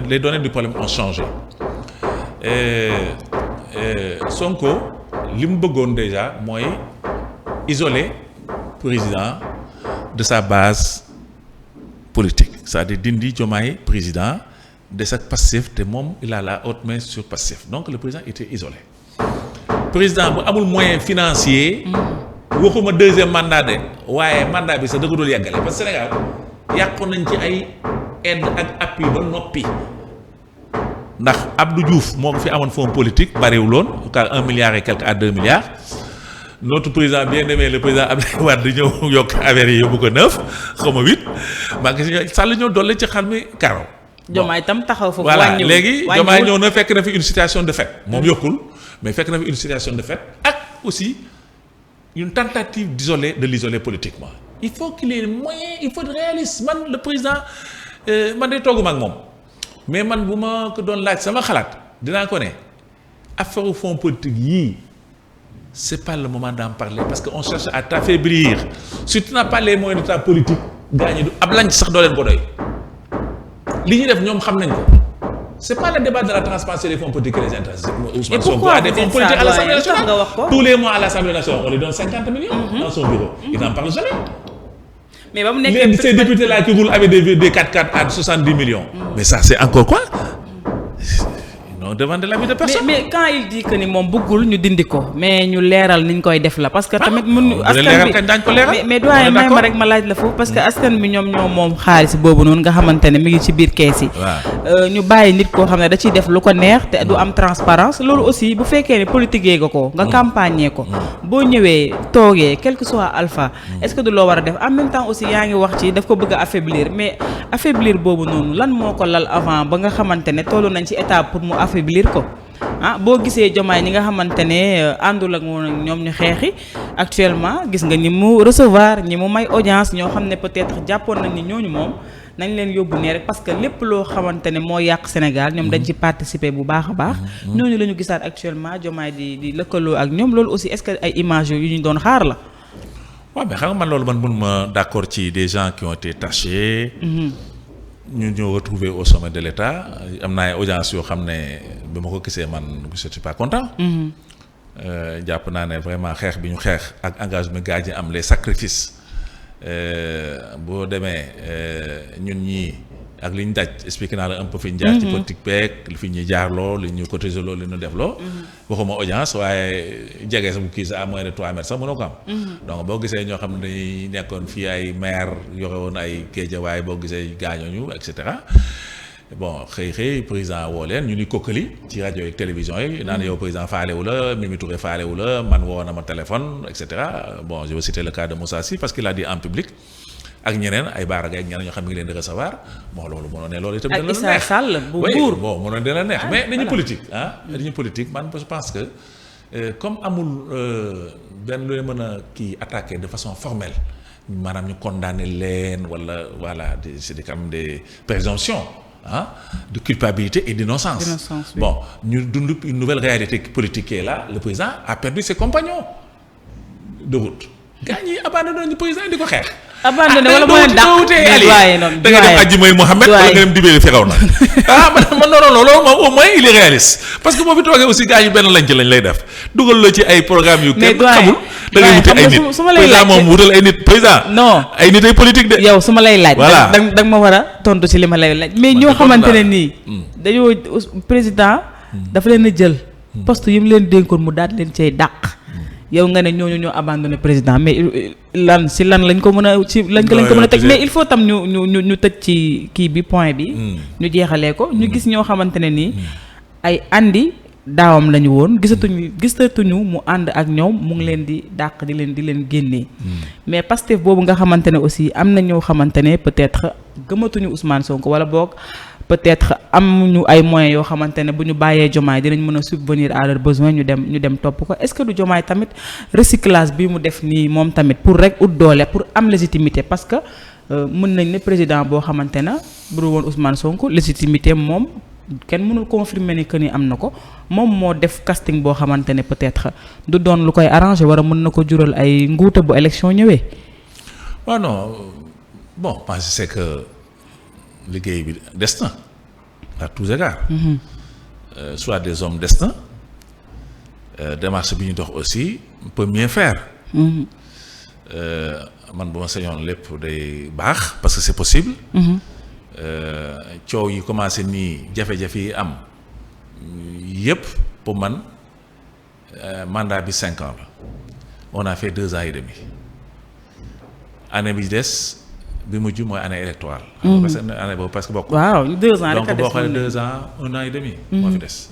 les données du problème ont changé. Sonko li mu bëggoon déjà mooy isoler président de sa base politique c'est-à-dire dindi Diomaye président de sa Pastef te moom il a la haute main sur Pastef donc le président était isolé président bu amul moyen financier waxuma 2e mandat de waaye mandat bi sax da ko dul yàggale parce que Sénégal yàqoon nañ ci ay aide ak appui ba noppi ndax Abdou Diouf moo ko fi amoon fonds politique bariwuloon car 1 milliard et quelque à 2 milliards notre président bien aimé le président Abdoulaye Wade di ñëw yokk affaire yi yóbbu ko 9 xaw ma 8 maa ngi si Sall ñëw dolli ci xar mi karaw. Diomaye itam taxaw foofu. voilà léegi Diomaye ñëw na fekk na fi une situation de fait moom yokkul mais fekk na fi une situation de fait ak aussi une tentative de l'isoler politiquement. il faut qu'il ait moyen il faut être réaliste man le président man day tooguma ak moom. mais man bu ma ko doon laaj sama xalaat dinaa ko ne affaire fonds politique yii c'est pas le moment d'en parler parce que on cherche à t'affaiblir si tu n'as pas les moyens de ta politique gaañi du ab lañ sax doo leen ko doy li ñuy def ñoom xam nañ ko c'est pas le débat de la transparence des fonds politiques qui les intéresse. Ousmane Sonko a des fonds politiques à l'Assemblée nationale tous les mois à l'Assemblée nationale on lui donne 50 millions dans son bureau il n'en parle jamais. mais ba mu nekkee ces députés là qui roulent avec des 4x4 à 70 millions. mais ça c'est encore quoi. non devant de l'avis de personne. mais quand il dit que ni moom bëggul ñu dindi ko mais ñu leeral niñ koy def la parce que tamit mun askan bi mais doyen may ma rek ma laaj la foofu parce que askan bi ñoom moom xaalis boobu noonu nga xamante ne mi ngi ci biir kees yi. ñu bàyyi nit koo xam ne da ciy def lu ko neex te du am transparence loolu aussi bu fekkee ne politique nga ko nga campagne ko boo ñëwee toogee quel que soit alpha est-ce que du loo war a def en même temps aussi yaa ngi wax ci daf ko bëgg a affaiblir mais affaiblir boobu noonu lan moo ko lal avant ba nga xamante ne tollu nañ ci étape pour mu affaiblir ko boo gisee Diomaye ñi nga xamante ne àndul ak ñoom ñu xeexi actuellement gis nga ñi mu recevoir ñi mu may audience ñoo xam ne peut-être jàppoon nañ ni ñooñu moom nañ leen yóbbu nee rek parce que lépp loo xamante ne moo yàq Sénégal ñoom dañ ci participer bu baax a baax ñooñu la ñu gisaat actuellement Diomaye di lëkkaloo ak ñoom loolu aussi est-ce que ay images yu ñu doon xaar la. waaw mais xam nga man loolu man mun ma d'accord ci des gens qui ont été tachés. ñu ñëw retrouver au sommet de l'État am na ay audience yoo xam ne bi ma ko gisee man je suis pas content. jàpp naa ne vraiment xeex bi ñu xeex ak engagement gars yi am les sacrifices boo demee ñun ñii ak li ñu daj expliqué naa la un peu fi ñu jaar ci politique beeg li fi ñuy jaarloo li ñu cotiser loo li ñu def loo waxuma audience waaye jege sa bu kii sa à moins de 3 mètres sax mënoo ko am donc boo gisee ñoo xam ne dañuy nekkoon fii ay maire yore woon ay Guédiawaye boo gisee gaañooñu et cetera bon xëy président woo leen ñu ni kokkali ci rajo yi télévision yi naan yow président faalewu la Mimi Touré faalewu la man woo na ma téléphone et cetera bon je vais citer le cas de Moussa Sy parce qu'il a dit en public ak ñeneen ay baaraga ak ñeneen ñoo xam ne ngi leen di recevoir bon loolu mënoon ne loolu itam dina la neex ak Issa Sall bu buur bon mënoon dina neex mais dañu politique dañu politique man je pense que comme amul benn lu mën a kii attaquer de façon formelle maanaam ñu condamner leen wala voilà c'est des quand même des présomptions de culpabilité et d'innocence. Oui. Bon ñu dund une nouvelle réalité politique qui est là le président a perdu ses compagnons de route gars ñi abandonné ñu président di ko xeex. abandonné wala moo leen dàq da nga dem aji mooy Mouhamed wala nga dem dibéeri fexew na man non loolu moom au moins il est réaliste parce que boo fi toogee aussi gars yi benn lañ lay def dugal la ci ay programme yu kenn xamul da ngay wuti ay nit président moom wutal ay nit président non ay nit ay politique de yow su ma lay laaj da nga ma war a tontu ci li ma lay laaj mais ñoo xamante ne nii dañoo président dafa leen a jël poste yi mu leen dénkoon mu daal leen cay dàq yow nga ne ñooñu ñoo abandonné président mais lan si lan lañ ko mën a ci lañ ko mën a teg mais il faut tam ñu tëj ci kii bi point bi ñu jeexalee ko ñu gis ñoo xamante ne nii ay andi daawam lañu woon gisatuñu mu ànd ak ñoom mu ngi leen di dàq di leen génnee mais Pastef boobu nga xamante ne aussi am na ñoo xamante ne peut-être gëmatuñu Ousmane Sonko wala boog peut-être amuñu ay moyens yoo xamante ne bu ñu bàyyee Diomaye dinañ mën a subvenir à leurs besoins ñu dem topp ko est-ce que du Diomaye tamit recyclage bi mu def nii moom tamit pour rek ut doole pour am légitimité parce que mën nañ ne président boo xamante na bu dul woon Ousmane Sonko légitimité moom kenn mënul confirmer ni que ni am na ko moom moo def casting boo xamante ne peut-être du doon lu koy arranger wala mën na ko jural ay nguuta bu élection ñëwee. waaw non bon je sais que. liggéey bi des na à tous égards soit des hommes des na démarche bi ñu dox aussi peut mieux faire man bu ma sañoon lépp day baax parce que c'est possible coow yi commencé nii jafe-jafe yi am yépp pour man mandat bi 5 ans la on a fait 2 ans et demi année bi des bi mujj mooy année électorale. parce que année boobu parce que bokk. waaw 2 ans rek a des donc boo xoolee 2 ans 1 an et demi. moo fi des.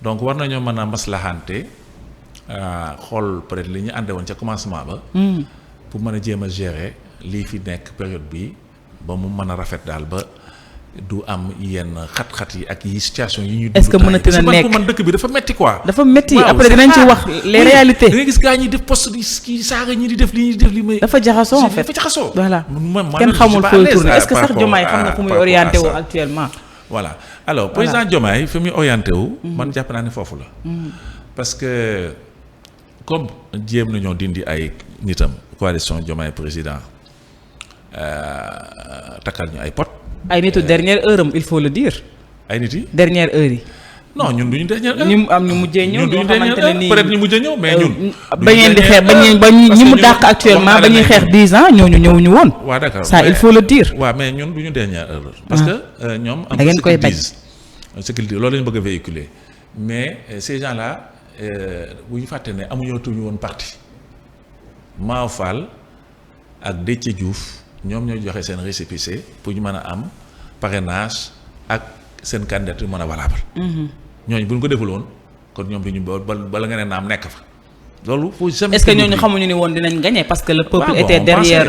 donc war nañoo mën a maslaxante xool peut-être li ñu ànde woon ca commencement ba. pour mën a jéem a gérer lii fi nekk période bi ba mu mën a rafet daal ba du am yenn xat-xat yi ak yi situation yi ñu. est-ce que mën na tën a nekk man dëkk bi dafa metti quoi. dafa metti après dinañ ci wax les réalités. da ngay gis gars ñi def poste di kii saaga ñi di def li ñuy def li may. dafa jaxasoo en fait dafa jaxasoo. voilà kenn xamul fooy tourner est-ce que sax Diomaye xam na fu muy orienté wu actuellement. voilà alors président Diomaye fi muy orienté wu. man jàpp naa ne foofu la. parce que comme jéem nañoo dindi ay nitam coalition Diomaye président takkal ñu ay pot. ay nitu dernière heure am il faut le dire. ay nit yi dernière heure yi. non ñun duñu dernière heure. ñu am ñu mujjee ñëw ñoo xamante ne nii peut-être ñu mujjee ñëw mais ñun. ba ngeen di xeex ba ñi mu dàq actuellement ba ñuy xeex 10 ans ñooñu ñëwuñu woon. waaw d'accord ça il faut le dire. waaw mais ñun duñu dernière heure. parce que ñoom. da ngeen koy bañ ce qu'ils disent loolu la ñu bëgg a véhiculer mais ces gens là bu ñu fàtte ne amuñoo tuñu woon parti Mao Fall ak Déthié Diouf. ñoom ñooy joxe seen récépissé pour ñu mën a am parrainage ak seen candidature mën a valable. ñooñu bu ñu ko deful woon kon ñoom bi ñu bala nga ne naam nekk fa loolu. faut jamais est-ce que ñooñu xamuñu ni woon dinañ gagner parce que le peuple était derrière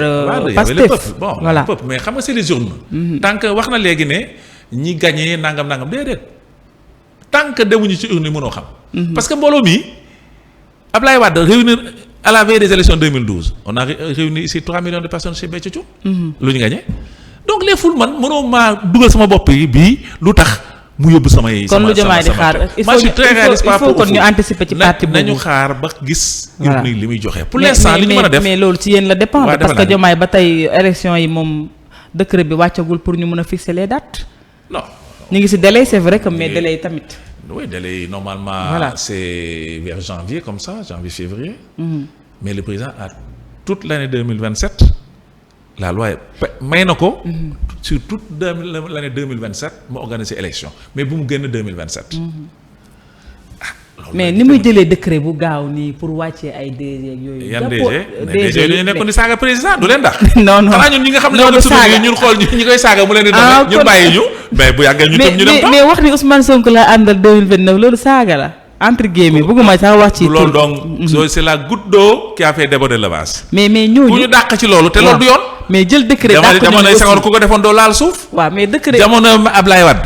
Pastef. bon le peuple mais xam nga c'est les urnes. tant que wax na léegi ne ñi gagné nangam déedéet tant que demuñu ci urne yi mënoo xam. parce que mbooloo mi Ablaye Wade réunir. à la veille des élections 2012 on a réuni ici 3 millions de personnes chez Béthio Thioune. lu ñu gagné donc les foules man mënoo maa dugal sama bopp yi bii lu tax mu yóbbu samay. kon lu Diomaye di xaar il faut kon ñu anticiper ci parti boobu nañu xaar ba gis. voilà li muy joxe pour l'instant li ñu mën a def mais loolu ci yéen la dépend parce que Diomaye ba tey élection yi moom décret bi wàccagul pour ñu mën a fixer les dates. non ñu ngi ci délai c'est vrai que mais délai yi tamit. oui délai normalement. voilà. C'est vers janvier comme ça janvier-février. Mais le président a toute l'année 2027 la loi may na ko. sur toute l'année 2027 mu organiser élection mais bu mu génn 2027. mais ni muy jëlee décret bu gaaw nii pour wàccee ay DG yooyu. yan DG ñu nekkoon di saaga président du leen dax. non xanaa ñun ñi nga xam ne ñoo saaga ñun xool ñi koy saaga mu leen di doon ñun bàyyi ñu. mais bu yàggee ñu tam ñu dem mais wax ni Ousmane Sonko la àndal 2029 loolu saaga la entre guillemets bëgguma sax wax ci. loolu donc c'est la goutte d'eau qui a fait déborder le vase. mais ñooñu ku ñu dàq ci loolu te loolu du yoon. mais jël décret dàq ñu jamono Senghor ku ko defoon doo laal suuf. waaw mais décret jamono Ablaye Wade.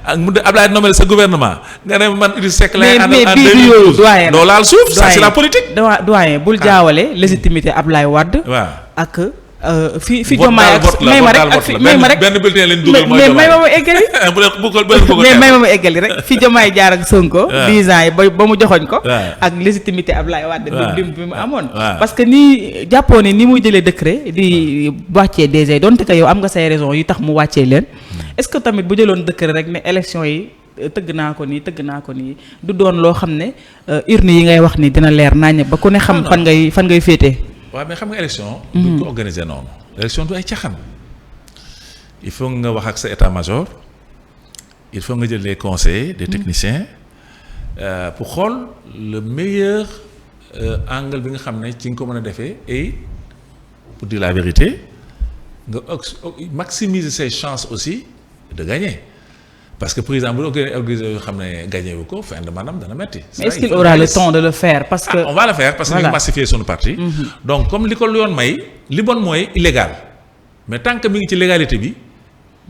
ak mu de Ablaye nommé sa gouvernement nga ne man Idrissa Seck lay àndal en 2012 doo laal suuf ça c'est la politique. doyen bul jaawale légitimité Ablaye Wade. waaw ak. fi Diomaye ak may ma rek benn bulletin lañ dugal mooy mais may ma eggali mais may ma eggali rek fi Diomaye jaar ak Sonko 10 ans yi ba mu joxoñ ko ak légitimité Ablaye Wade bi mu amoon parce que nii jàppoo ne ni muy jëlee décret di wàccee DG donte que yow am nga say raison yu tax mu wàccee leen est-ce que tamit bu jëloon décret rek ne élection yi tëgg naa ko nii du doon loo xam ne urne yi ngay wax ni dina leer naññ ba ku ne xam fan ngay féetee. waaw mais xam nga élection. du ko organiser noonu. élection du ay caxaan. il faut nga wax ak sa état-major il faut nga jël les conseillers des techniciens pour xool le meilleur angle bi nga xam ne ci nga ko mën a defee et pour dire la vérité nga maximiser ses chances aussi de gagner parce que président bu organiser yoo xam ne gagné wu ko fin de maanaam dana metti. mais est-ce qu'il aura le temps de le faire parce que. on va le faire parce que ñu ngi massifier sunu parti. donc comme li ko yoon may li bon mooy illégal mais tant que mi ngi ci légalité bi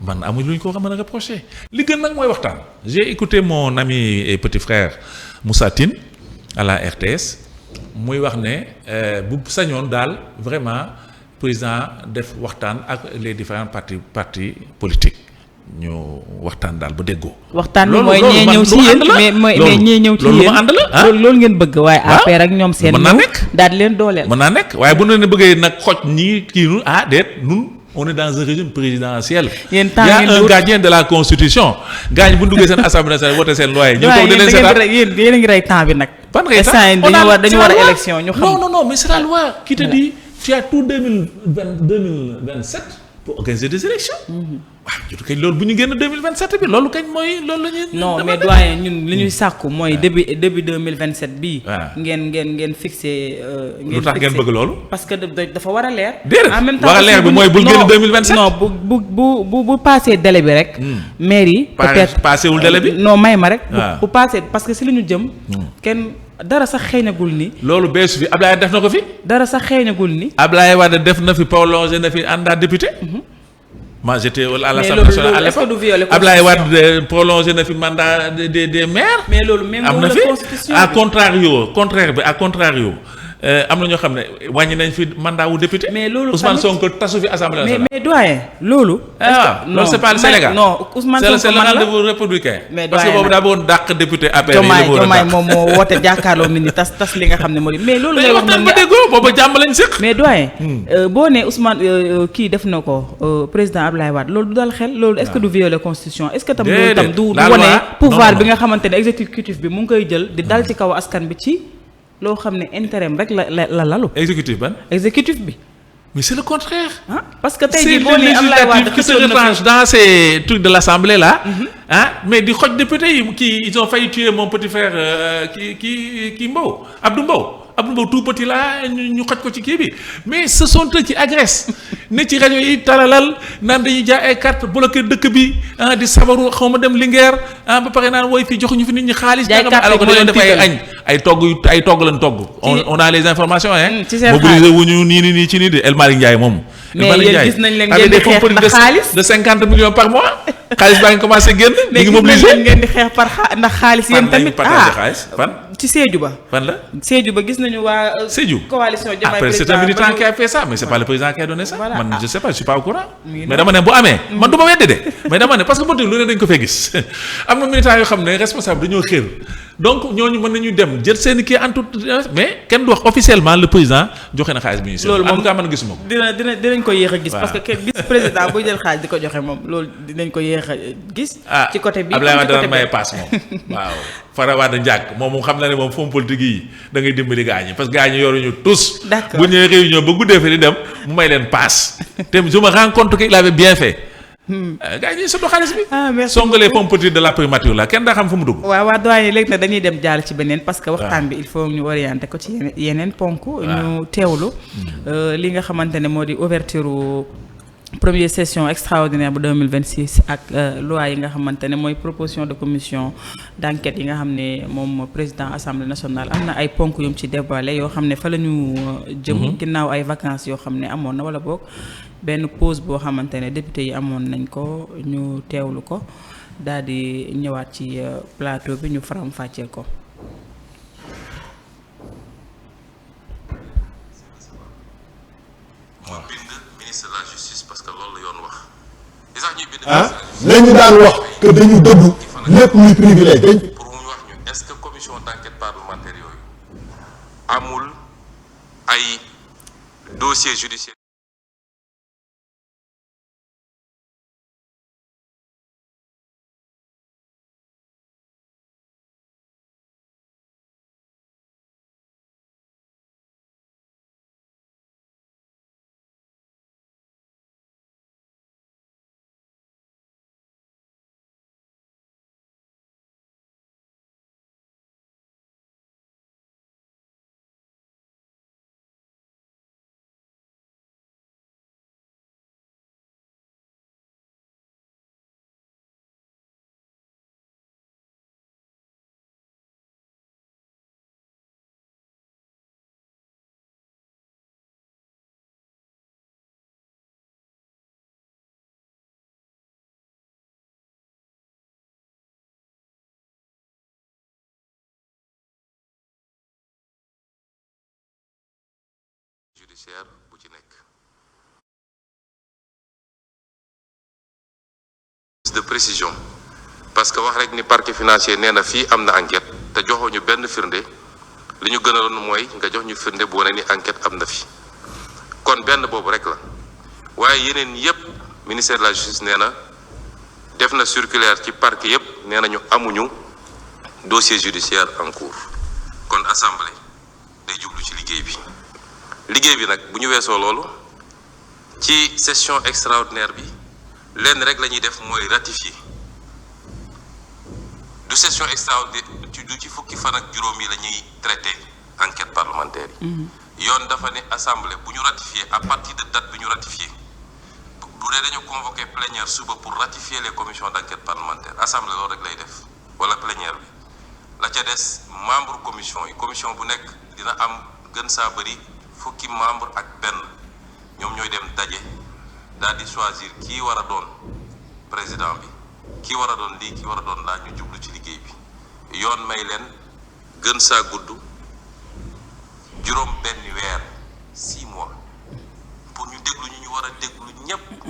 man amuñ lu ñu ko mën a reprocher li gën nag mooy waxtaan. j'ai écouté mon ami et petit frère Moussa Tine à la RTS muy wax ne bu sañoon daal vraiment président def waxtaan ak les différents partis politiques. ñu waxtaan daal ba déggoo. waxtaan bi mooy ñee ñëw ci yéen mais ñee ñëw ci yéen loolu ngeen bëgg waaye APR ak ñoom seen. mën naa nekk daal di leen dooleel. mën naa nekk waaye bu ñu leen bëggee nag xoj ñii kii nu déet nun on est dans un régime présidentiel. yéen temps y a un gardien de la constitution. gaañ bu ñu duggee seen assemblée nationale voté seen loi yi. ñu toog di leen seetaan yéen a ngi rey temps bi nag. ban ngay temps dañu war a élection ñu xam. non mais c'est la loi qui te dit tu as tout 2027 pour organiser des élections. waaw jotu kañ loolu bu ñu génn 2027 bi loolu kañ mooy loolu la ñuy. non mais doyen ñun li ñuy sàkku mooy début 2027 bii. ngeen fixé. lu tax ngeen bëgg loolu. parce que dafa war a leer. en même temps war a leer bi mooy bul génn 2027. non bu passé délai bi rek. maire yi peut-être passé wul délai bi. non may ma rek. bu passé parce que si li ñu jëm. kenn dara sax xeeñagul ni. loolu beesu fi Ablaye def na ko fi. dara sax xeeñagul ni. Ablaye Wade def na fi prolongé na fi mandat député. moi j'étais à l'Assemblée nationale à l'époque Ablaye Wade prolongé na fi mandat des maires. mais loolu même am na fi à contrario am na ñoo xam ne wàññi nañ fi mandat wu député. mais loolu Ousmane Sonko tasu fi Assemblée nationale. mais doyen loolu. loolu c'est pas le Sénégal. non Ousmane Sonko c'est le républicain. mais parce que boobu daa bëggoon dàq député APR yi Diomaye moom moo woote jàkkaarloo nit ñi tas li nga xam ne moo di mais loolu ngay wax ba déggoo booba jàmm lañ séq. mais doyen boo nee Ousmane kii def na ko président Ablaye Wade loolu du dal xel loolu est-ce que du violer constitution est-ce que tam loolu tam du wane pouvoir bi nga xamante ne exécutif bi mu ngi koy jël di dal ci kaw askan bi ci loo xam ne intérêt rek la lalu. exécutif bi. mais c'est le contraire. parce que tey jii boo nee Ablaye Wade qui se retranche dans ces trucs de l'Assemblée là. mais di xoj député yi kii ils ont failli tuer mon petit frère kii Mbow Abdou Mbow tout petit là ñu xoj ko ci kii bi mais ce sont eux qui agressent ne ci rajo yi talalal naan dañuy jaay ay carte bloqué dëkk bi di sabaru xaw ma dem Linguère ba pare naan woy fii joxuñu fi nit ñi xaalis. jaay carte alors que dañoo def ay añ ay togg lañ togg. on a les informations ci seen mobilisé wuñu nii ci nii de El Malick Ndiaye moom. mais yéen gis nañ leen ngeen di xeex ndax xaalis de 50 millions par mois. xaalis baa ngi commencé génn. ñu ngi mobilisé ngeen di xeex ndax xaalis yéen tamit. xaalis fan. ci Sédhiou ba. fan la. Sédhiou ba gis nañu waa. Sédhiou coalition Diomaye après c'est un militant qui a fait ça mais c'est pas le président qui a donné ça. man je sais pas je suis pas au courant. mais dama ne bu amee. man du ma weddi de. mais dama ne parce que politique lu ne dañ ko fee gis am na militant yoo xam ne responsable dañoo xër donc ñooñu mën nañu dem jël seen kii en tout mais kenn du wax officiellement le président joxe na xaalis bi ñu. loolu moom en tout cas man gisuma ko. dinañ ko yéex a gis. parce que gis président buy jël xaalis di ko joxe moom loolu dinañ ko yéex a gis. ci côté bi Abdoulaye Wade dana maye paas moom. waaw Fara Wade njàkk moom xam na ne moom fomm politique yi da ngay dimbali gaañi parce que gaañi yoruñu tous. d'accord bu ñëwee réunion ba guddee fa di dem mu may leen paas te je me rends compte qu'il avait bien fait. gaa yi ñuy sotti xaalis bi. merci songalee pomme petite de la primature la kenn daa xam fu mu dugg. waaw waa doyen léegi nag dañuy dem jàll ci beneen parce que waxtaan bi il faut ñu orienté ko ci yeneen ponk. ñu teewlu li nga xamante ne moo di ouverture première session extraordinaire bu 2026 ak loi yi nga xamante ne mooy proposition de commission d'enquête yi nga xam ne moom président assemblée nationale am na ay ponk yu mu ci dévoilé yoo xam ne fa la ñu jëm. ginnaaw ay vacances yoo xam ne amoon na wala boog. benn pause boo xamante ne député yi amoon nañ ko ñu teewlu ko daal di ñëwaat ci plateau bi ñu faram fàcceel ko. moo bind ministre de la justice parce que loolu la yoon wax. li sax ñuy bind. lañu daan wax que dañu dëdd lépp luy privilège. pour mu wax ñu est-ce que commission d'enquête parlementaire yooyu amul ay dossier judiciaire. judiciaire bu ci nekk. de précision parce que wax rek ni parquet financier nee na fii am na enquête te joxuñu benn firnde li ñu gënaloon mooy nga jox ñu firnde bu wane ni enquête am na fi kon benn boobu rek la waaye yeneen yépp ministère de la justice nee na def na circulaire ci parquet yépp nee na ñu amuñu dossier judiciaire en cours kon assemblée day jublu ci liggéey bi nag bu ñu weesoo loolu ci session extraordinaire bi lenn rek la ñuy def mooy ratifier du session extraordinaire du ci fukki fan ak juróom yi la ñuy traité enquête parlementaire yi. yoon dafa ne assemblée bu ñu ratifier à partir de date bi ñu ratifier bu dee dañu convoqué plénière suba pour ratifier les commissions d'enquête parlementaire assemblée loolu rek lay def wala plénière bi la ca des membre commission yi commission bu nekk dina am gën saa bëri fukki membre ak benn ñoom ñooy dem daje daal di choisir kii war a doon président bi kii war a doon lii kii war a doon laa ñu jublu ci liggéey bi yoon may leen gën saa gudd juróom benn weer 6 mois pour ñu déglu ñu war a déglu ñépp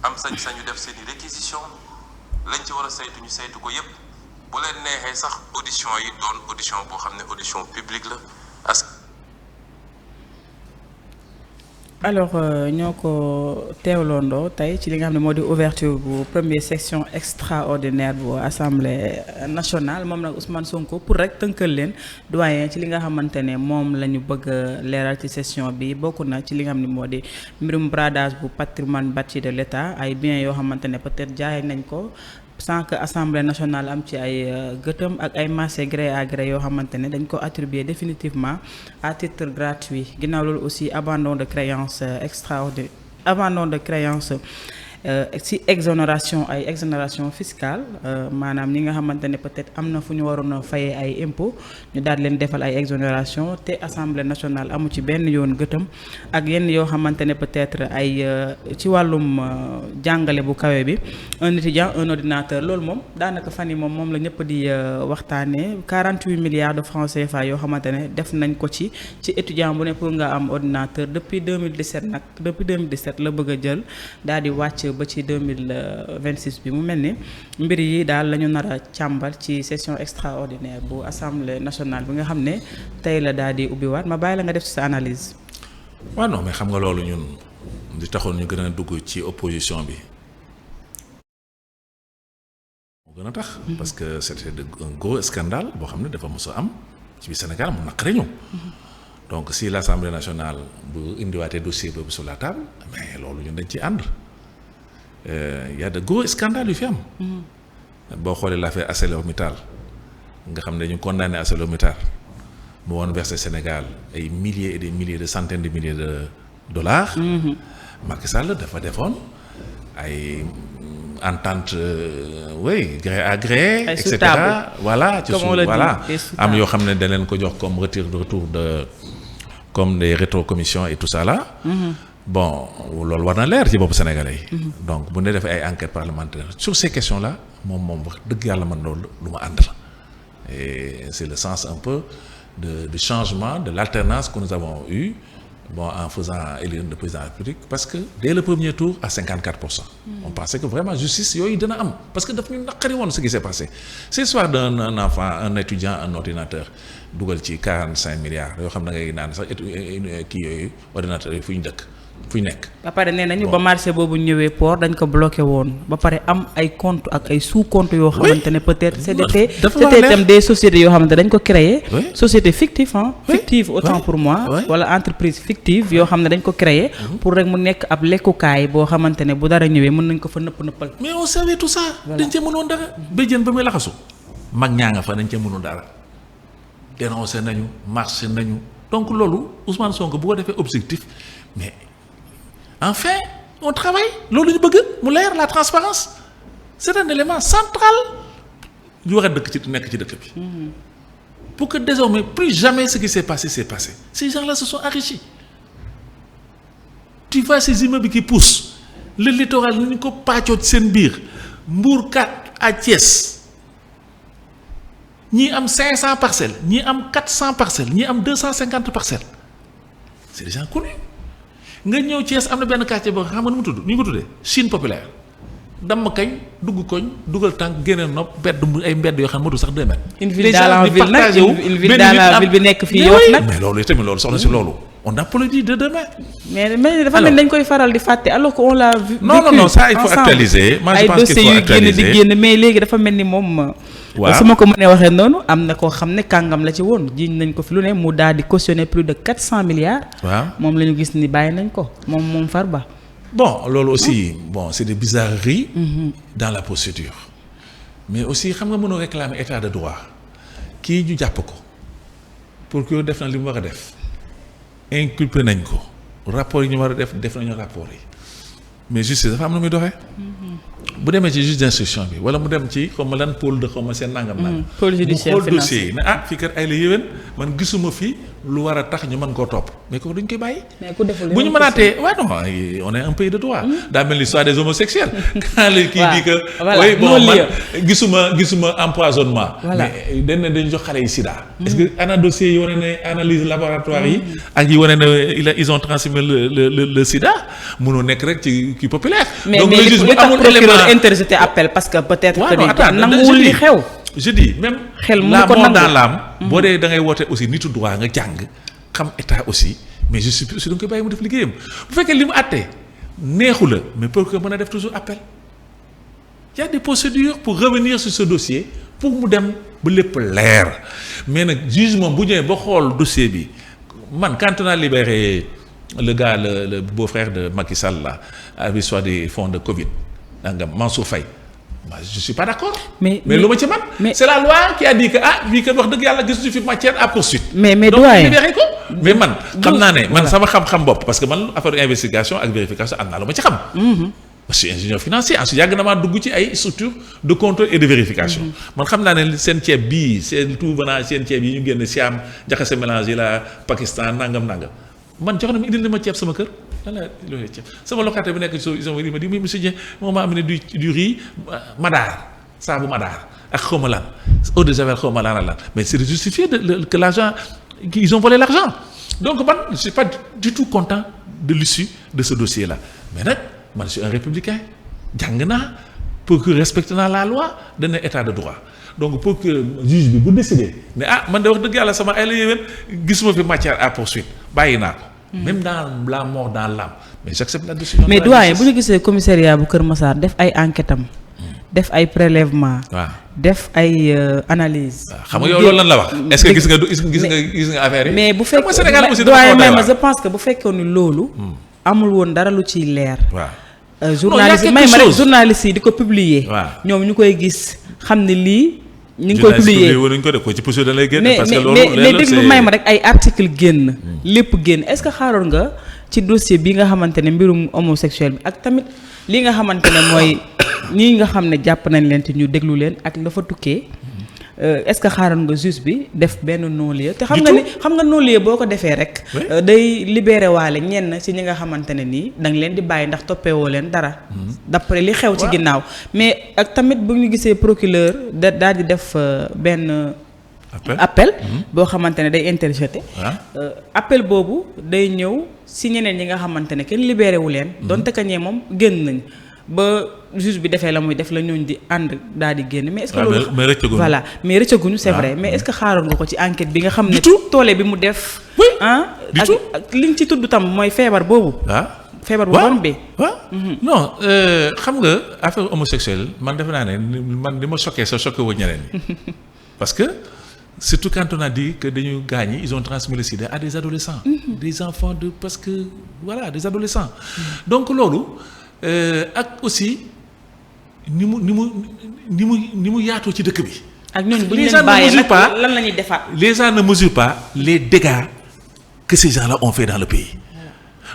am sañ-sañu def seeni réquisition lañ ci war a saytu ñu saytu ko yépp bu leen neexee sax audition yi doon audition boo xam ne audition publique la alors ñoo ko teewloondoo tey ci li nga xam ne moo di ouverture bu première section extraordinaire bu assemblée nationale moom nag Ousmane Sonko pour rek tënkal leen doyen ci li nga xamante ne moom la ñu bëgg a leeral ci session bi bokk na ci li nga xam ne moo di mbirum bradage bu patrimoine bâti de l'État ay biens yoo xamante ne peut-être jaay nañ ko sans que assemblée nationale am ci ay gëtëm ak ay marché gré à gré yoo xamante ne dañ ko attribuer définitivement à titre gratuit ginnaaw loolu aussi abandon de créance extraordinaire abandon de créance si exonération fiscale maanaam ñi nga xamante ne peut-être am na fu ñu waroon a fayee ay impôts ñu daal leen defal ay exonération te assemblée nationale amu ci benn yoon gëtëm ak yenn yoo xamante ne peut-être ay ci wàllum jàngale bu kawe bi un étudiant un ordinateur loolu moom daanaka fan yi moom la ñëpp di waxtaanee 48 milliards de francs CFA yoo xamante ne def nañ ko ci étudiant bu ne pour nga am ordinateur depuis 2017 la bëgg a jël daal di wàcc ba ci 2026 bi mu mel ni mbir yi daal la ñu nar a càmbar ci session extraordinaire bu assemblée nationale bi nga xam ne tey la daal di ubbiwaat ma bàyyi la nga def ci sa analyse. waaw non mais xam nga loolu ñun di taxoon ñu gën a dugg ci opposition bi moo gën a tax. parce que c'était un gros scandale boo xam ne dafa mos a am ci biir Sénégal mu naqari ñu. donc si l'Assemblée nationale bu indiwaatee dossier boobu sur la table mais loolu ñun dañ ci ànd y a de gros scandales yu fi am. boo xoolee l'affaire ArcelorMittal nga xam ne dañu condamné ArcelorMittal mu woon versé Sénégal ay milliers et des milliers de centaines de milliers de dollars. Macky Sall dafa defoon ay entente gré à gré. et cetera voilà ci suuf voilà am yoo xam ne da leen ko jox comme retour de. comme des rétrocommissions et tout ça là. Bon loolu war na leer ci bopp Sénégalais yi. donc bu ñu defee ay enquêtes parlementaires sur ces questions là moom wax dëgg yàlla man loolu lu ma ànd la et c'est le sens un peu de changement de l'alternance que nous avons eu en faisant élire le président de la République parce que dès le premier tour à 54%. On pensait que vraiment justice yooyu dina am parce que daf ñu naqari woon ce qui s'est passé c'est l'histoire d'un enfant un étudiant un ordinateur dugal ci 45 milliards yoo xam ne ngay naan sax kii yooyu ordinateur yi fu ñu dëkk fu ñu nekk. ba pare nee nañu ba marché boobu ñëwee port dañ ko bloqué woon ba pare am ay compte ak ay sous compte yoo xamante ne peut-être c'était tam des sociétés yoo xamante dañ ko créer société fictive fictive autant pour moi wala entreprise fictive yoo xam ne dañ ko créer pour rek mu nekk ab lekkukaay boo xamante ne bu dara ñëwee mën nañ ko fa nëppal. mais on savait tout ça. dañ cee mënoon dara béjjën ba muy laxasu mag ñaa nga fa dañ cee mënoon dara dénoncé nañu marché nañu donc loolu Ousmane Sonko bu ko defee objectif mais enfin on travaille loolu ñu bëgg mu leer la transparence c'est un élément central yu war a dëkk ci nekk ci dëkk bi pour que désormais plus jamais ce qui s'est passé ces gens-là se sont enrichis tu vois ces immeubles qui poussent le littoral ni ñu ko pàccoo ci seen biir Mbour 4 à Thiès ñii am 500 parcelles ñii am 400 parcelles ñii am 250 parcelles c'est des gens connus nga ñëw Thiès am na benn quartier boo xam nga nu mu tudd ni ñu ko tuddee Chine populaire damm kañ dugg koñ dugal tànk génne nopp mbedd yoo xam ne moo dul sax 2 mètres. une ville dans la ville nag une ville dans la ville bi nekk fii yow nag. mais loolu tamit loolu soxna si loolu on applaudit de demain. mais dafa mel dañ koy faral di fàtte alors que on l'a vu. non ça il faut actualiser. moi je pense qu'il faut actualiser ay dossiers yu génn mais léegi dafa mel ni moom. waaw su ma ko mënee waxee noonu am na koo xam ne kàngam la ci woon jiiñ nañ ko fi lu ne mu daal di cautionner plus de 400 milliards. waaw moom la ñu gis ni bàyyi nañ ko moom Farba. bon loolu aussi c'est des bizarreries. dans la procédure. mais aussi xam nga mënoo réclamer état de droit kii ñu jàpp ko procureur def na li mu war a def inculpé nañ ko rapport yi ñu war a def nañu rapport yi mais justice dafa am na muy doxee. bu demee ci juge d'instruction bi wala mu dem ci xaw ma lan pôle de xaw ma seen nangam. pôle judiciaire mu xool dossier yi ne fii kat ay la yéwén man gisuma fi lu war a tax ñu mën koo topp mais kooku duñ koy bàyyi. mais ku deful bu ñu mënaatee non on est un pays de droit. daa mel ni soit des homosexuels. quand les kii di que. oui bon man gisuma empoisonnement. mais dañu jox xale yi sida. est-ce que ana dossier yi wane ne analyse laboratoire yi. ak yi wane ne ils ont transmis le sida mënoo nekk rek ci kii populaire. donc le juge bu amul élément interjeté appel parce que peut-être que nanguwul li xew. je dis même xel mu la ko mort dans l'âme boo dee da ngay woote aussi nitu droit nga jàng xam état aussi mais je suis aussi da nga koy bàyyi mu def liggéeyam bu fekkee li mu àttee neexu la mais pour que mën a def toujours appel il y a des procédures pour revenir sur ce dossier pour mu dem ba lépp leer mais nag juge moom bu ñëwee ba xool dossier bi man quand on a libéré le gars le beau-frère de Macky Sall là avec l'histoire des fonds de Covid nangam Mansour Faye je suis pas d'accord. mais lu ma ci man. c'est la loi qui a dit que bii kat wax dëgg yàlla gisuñu fi matière à poursuite. mais doyen donc libéré ko. mais man xam naa ne man sama xam-xam bopp parce que man affaire investigation ak vérification am naa lu ma ci xam. je suis ingénieur financier ensuite yàgg na maa dugg ci ay structures de contrôle et de vérification. man xam naa ne seen ceeb bii seen tout venant seen ceeb yi ñu génne Siam jaxase mélange la Pakistan nangam. man jox na ma indil na ma ceeb sama kër loolu ceeb sama locataire bi nekk ci ils ont dit mais monsieur Dieng moo ma amené du riz Madar saabu Madar ak xaw ma lan eau de javel xaw ma lan mais c'est justifié que l'argent qu'ils ont volé l'argent donc man je suis pas du tout content de l'issue de ce dossier là mais nag man je suis un républicain jàng naa pour que respecte naa la loi dana état de droit donc pour que juge bi bu décider ne man de wax dëgg yàlla sama ay la yéwén gisuma fi matière à poursuite bàyyi naa ko. même dans la mort dans l'âme mais j'accepte la décision. mais doyen bu ñu gisee commissariat bu Kër Massar def ay enquête am def ay prélèvement def ay analyse xam nga yow loolu lan la wax est-ce que gis nga affaire yi. mais bu fekkee Sénégal aussi doyen même je pense que bu fekkoon ni loolu. amul woon dara lu ciy leer. waaw journaliste may ma rek journaliste yi di ko publier. ñoom ñu koy gis xam ne lii. ñu ngi koy publier ñu ko def ko ci poussière da lay génn. parce que loolu mais déglu may ma rek ay article génn. lépp génn est-ce que xaaroon nga ci dossier bi nga xamante ne mbirum homosexuel bi ak tamit li nga xamante ne mooy ñii nga xam ne jàpp nañ leen te ñu déglu leen ak la fa tukkee. est-ce que xaaroon nga juge bi def benn non-lieu te xam nga non-lieu boo ko defee rek. day libéré waale ñenn ci ñi nga xamante ne nii da nga leen di bàyyi ndax toppeewoo leen dara. d'après li xew ci ginnaaw. mais ak tamit bu ñu gisee procureur daal di def benn. appel boo xamante ne day interjeté. appel boobu day ñëw ci ñeneen ñi nga xamante ne kenn libéré wu leen. donte que ñee moom génn nañ ba juge bi defee la muy def la ñooñu di ànd daal di génn mais est-ce que loolu voilà mais rëccaguñu c'est vrai mais est-ce que xaaroon nga ko ci enquête bi nga xam ne toole bi mu def ak liñ ci tudd tam mooy feebar boobu feebar bu bon bi non xam nga affaire homosexuelle man defe naa ne man li ma choqué wu ñeneen ñi parce que surtout quand on a dit que dañu gaañi ils ont transmis le sida à des adolescents des enfants de parce que voilà des adolescents donc loolu ak aussi ni mu yaatoo ci dëkk bi. ak ñooñu bu ñu leen bàyyee nag lan la ñuy defaat. les gens ne mesurent pas les dégâts que ces gens-là ont fait dans le pays.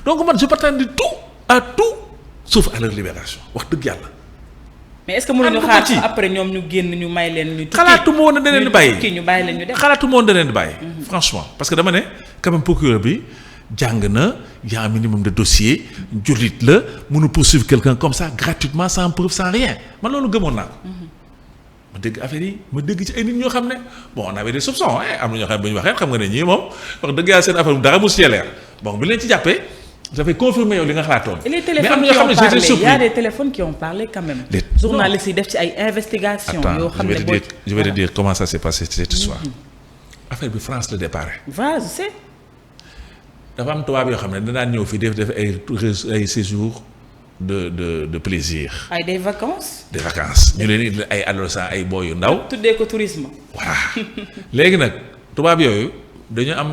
donc man je m'attendais à tout sauf à leur libération wax dëgg yàlla. mais est-ce que mënuñu xaar après ñoom ñu génn ñu may leen ñu. xalaatuma woon ne da leen di bàyyi ñu bàyyi leen ñu def. xalaatuma woon da leen di bàyyi. franchement parce que dama ne quand même procureur bi. jàng na y a un minimum de dossier jullit la mënu poursuivre quelqu'un comme ça gratuitement sans preuve sans rien man loolu gëmoon naa ko. ma dégg affaire yi ma dégg ci ay nit ñoo xam ne bon on avait des soupçons am na ñoo xam ne bu ñu waxee xam nga ne ñii moom wax dëgg yàlla seen affaire dara mu ci leer bon bi leen ci jàppee dafay confirmer yow li nga xalaatoon. mais am na ñoo xam ne j'étais surpris. Il y a des téléphones qui ont parlé quand même. les journalistes yi def ci ay investigations. yoo xam ne je vais te dire comment ça s'est passé cette histoire. affaire bi France la départ. va je sais. dafa am tubaab yoo xam ne danaa ñëw fii def ay séjours de plaisir. ay des vacances. des vacances ñu leen di ay adolescents ay boy yu ndaw. tuddee ko tourisme. voilà léegi nag tubaab yooyu dañu am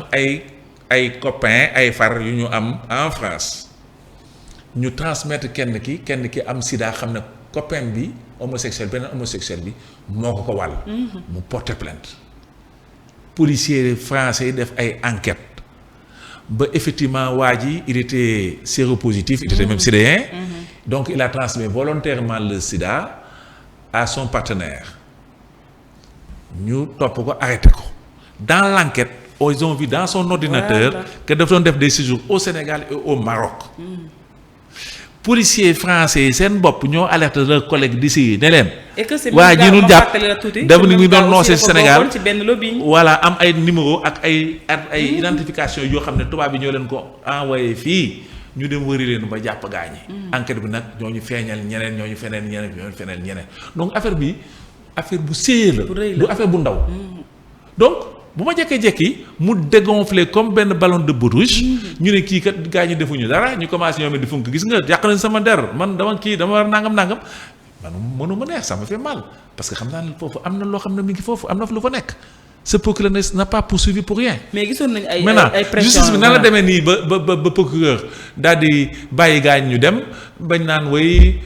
ay copains ay far yu ñu am en France ñu transmettre kenn ki am sida xam ne copain bi homosexuel beneen homosexuel bi moo ko wàll. mu porter plainte. policiers français yi def ay enquêtes. ba effectivement waa ji il était séropositif il était même sidéen donc il a transmis volontairement le sida à son partenaire ñu topp ko arrêté ko dans l'enquête ils ont vu dans son ordinateur que dafa doon def des séjours au Sénégal et au Maroc policiers français yi seen bopp ñoo alerté leurs collègues d'ici ne leen waa ji ñu jàpp dafa ni ngi doon noosee Sénégal voilà am ay numéro ak ay identification yoo xam ne tubaab bi ñoo leen ko envoyé fii ñu dem wëri leen ba jàpp gaañi enquête bi nag ñooñu feeñal ñeneen ñooñu feneen ñeneen donc affaire bu sérieux la du affaire bu ndaw donc bu ma jekkee-jekki mu dégonflé comme benn ballon de baudruche ñu ne kii kat gaa ñi defuñu dara ñu commencé ñoom di funk gis nga yàq nañ sama der man dama war nangam man mënu ma neex ça me fait mal parce que xam naa ne foofu am na loo xam ne mi ngi foofu am na lu fa nekk ce procureur n'a pas poursuivi pour rien. mais gisoon nañ ay maintenant pression justice bi nan la demee nii ba procureur daal di bàyyi gaa ñu dem bañ naan way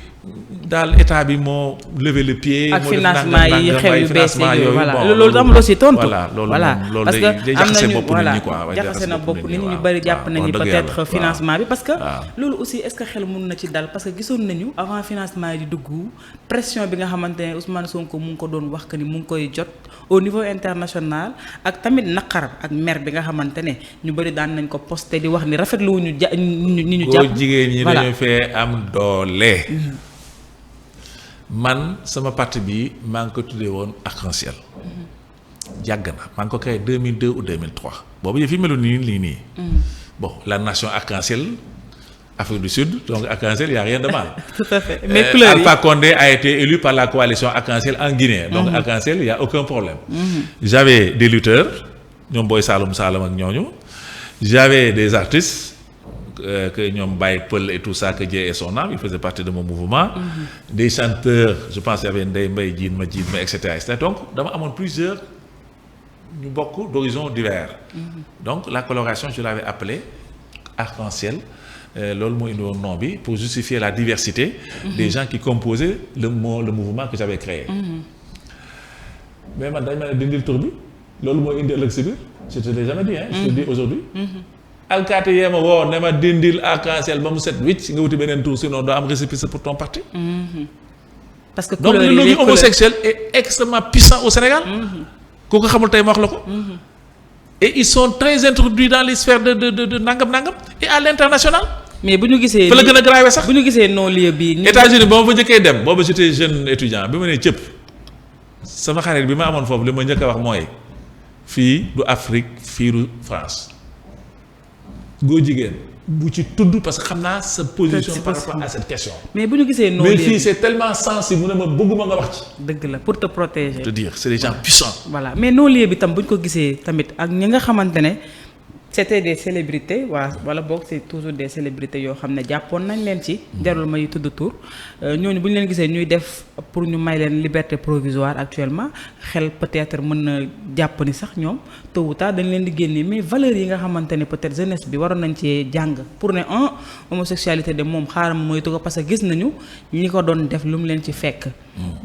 daal état bi moo lever le pied. ak financement yi xew yu bees yooyu voilà loolu amuloo si tontu. voilà parce que am nañu voilà jaxase na bopp nit ñi ñu bëri jàpp nañu peut-être financement bi parce que. loolu aussi est-ce que xel mun na ci dal parce que gisoon nañu avant financement yi di dugg pression bi nga xamante ne Ousmane Sonko mu ngi ko doon wax que ni mu ngi koy jot au niveau international ak tamit naqar ak mer bi nga xamante ne ñu bëri daan nañ ko posté di wax ni rafetlu wu ñu ñu jàpp. góor jigéen ñi dañoo fee am doole. man sama parti bi maa ngi ko tuddee woon Arc-en-Ciel yàgg na maa ngi ko créé 2002 ou 2003 boobu yëf yi melu nii lii nii bon la nation Arc-en-Ciel Afrique du Sud, donc Arc-en-Ciel, il n'y a rien de mal. Tout à fait. Mais Alpha Condé a été élu par la coalition Arc-en-Ciel en Guinée. Donc Arc-en-Ciel, il n'y a aucun problème. J'avais des lutteurs, ñoom Boy Saloum Saloum ak ñooñu. J'avais des artistes, que ñoom Baye Peul et tout ça, que Dieu ait son âme, ils faisaient partie de mon mouvement. Des chanteurs, je pense qu'il y avait Ndeye Mbaye, Djin Ma, etc., etc. Donc, dama amoon plusieurs ñu bokk d'horizons divers. Donc, la coloration, je l'avais appelée Arc-en-Ciel. Loolu moo indi woon nom bi pour justifier la diversité des gens qui composaient le mouvement que j'avais créé. Mais man dañ ma ne dindil tur bi loolu moo indi ëllëg si biir je te l'ai jamais dit hein. Je te le dis aujourd'hui. alkaati yee ma woo ne ma dindil Arc-en-Ciel ba mu set wicc nga wuti beneen tur sinon doo am récépissé pour ton parti. parce que donc le lobby homosexuel est extrêmement puissant au Sénégal. kooku xamul tey ma wax la ko. Et ils sont très introduits dans les sphères de nangam et à l'international. mais bu ñu gisee. fa la gën a grave sax bu ñu gisee non-lieu bi. États-Unis ba ma fa njëkkee dem booba j'étais jeune étudiant bi ma nee cëpp sama xarit bi ma amoon foofu li ma njëkk a wax mooy fii du Afrique fii du France góor jigéen bu ci tudd parce que xam naa sa position par rapport à cette question. mais bu ñu gisee non-lieu mais fii c'est tellement sensible mu ne ma bëgguma nga wax ci. dëgg la pour te protéger. te dire c'est des gens puissants. voilà mais non-lieu bi tam bu ñu ko gisee tamit ak ñi nga xamante ne c'était des célébrités wala boog c'est toujours des célébrités yoo xam ne jàppoon nañ leen ci. jarul may tudd tur ñooñu bu ñu leen gisee ñuy def pour ñu may leen liberté provisoire actuellement xel peut-être mën na jàpp ni sax ñoom tôt ou tard dañ leen di génne mais valeurs yi nga xamante ne peut-être jeunesse bi waroon nañ cee jàng pour ne homosexualité de moom xaaral moytu ko parce que gis nañu ñi ko doon def lu mu leen ci fekk.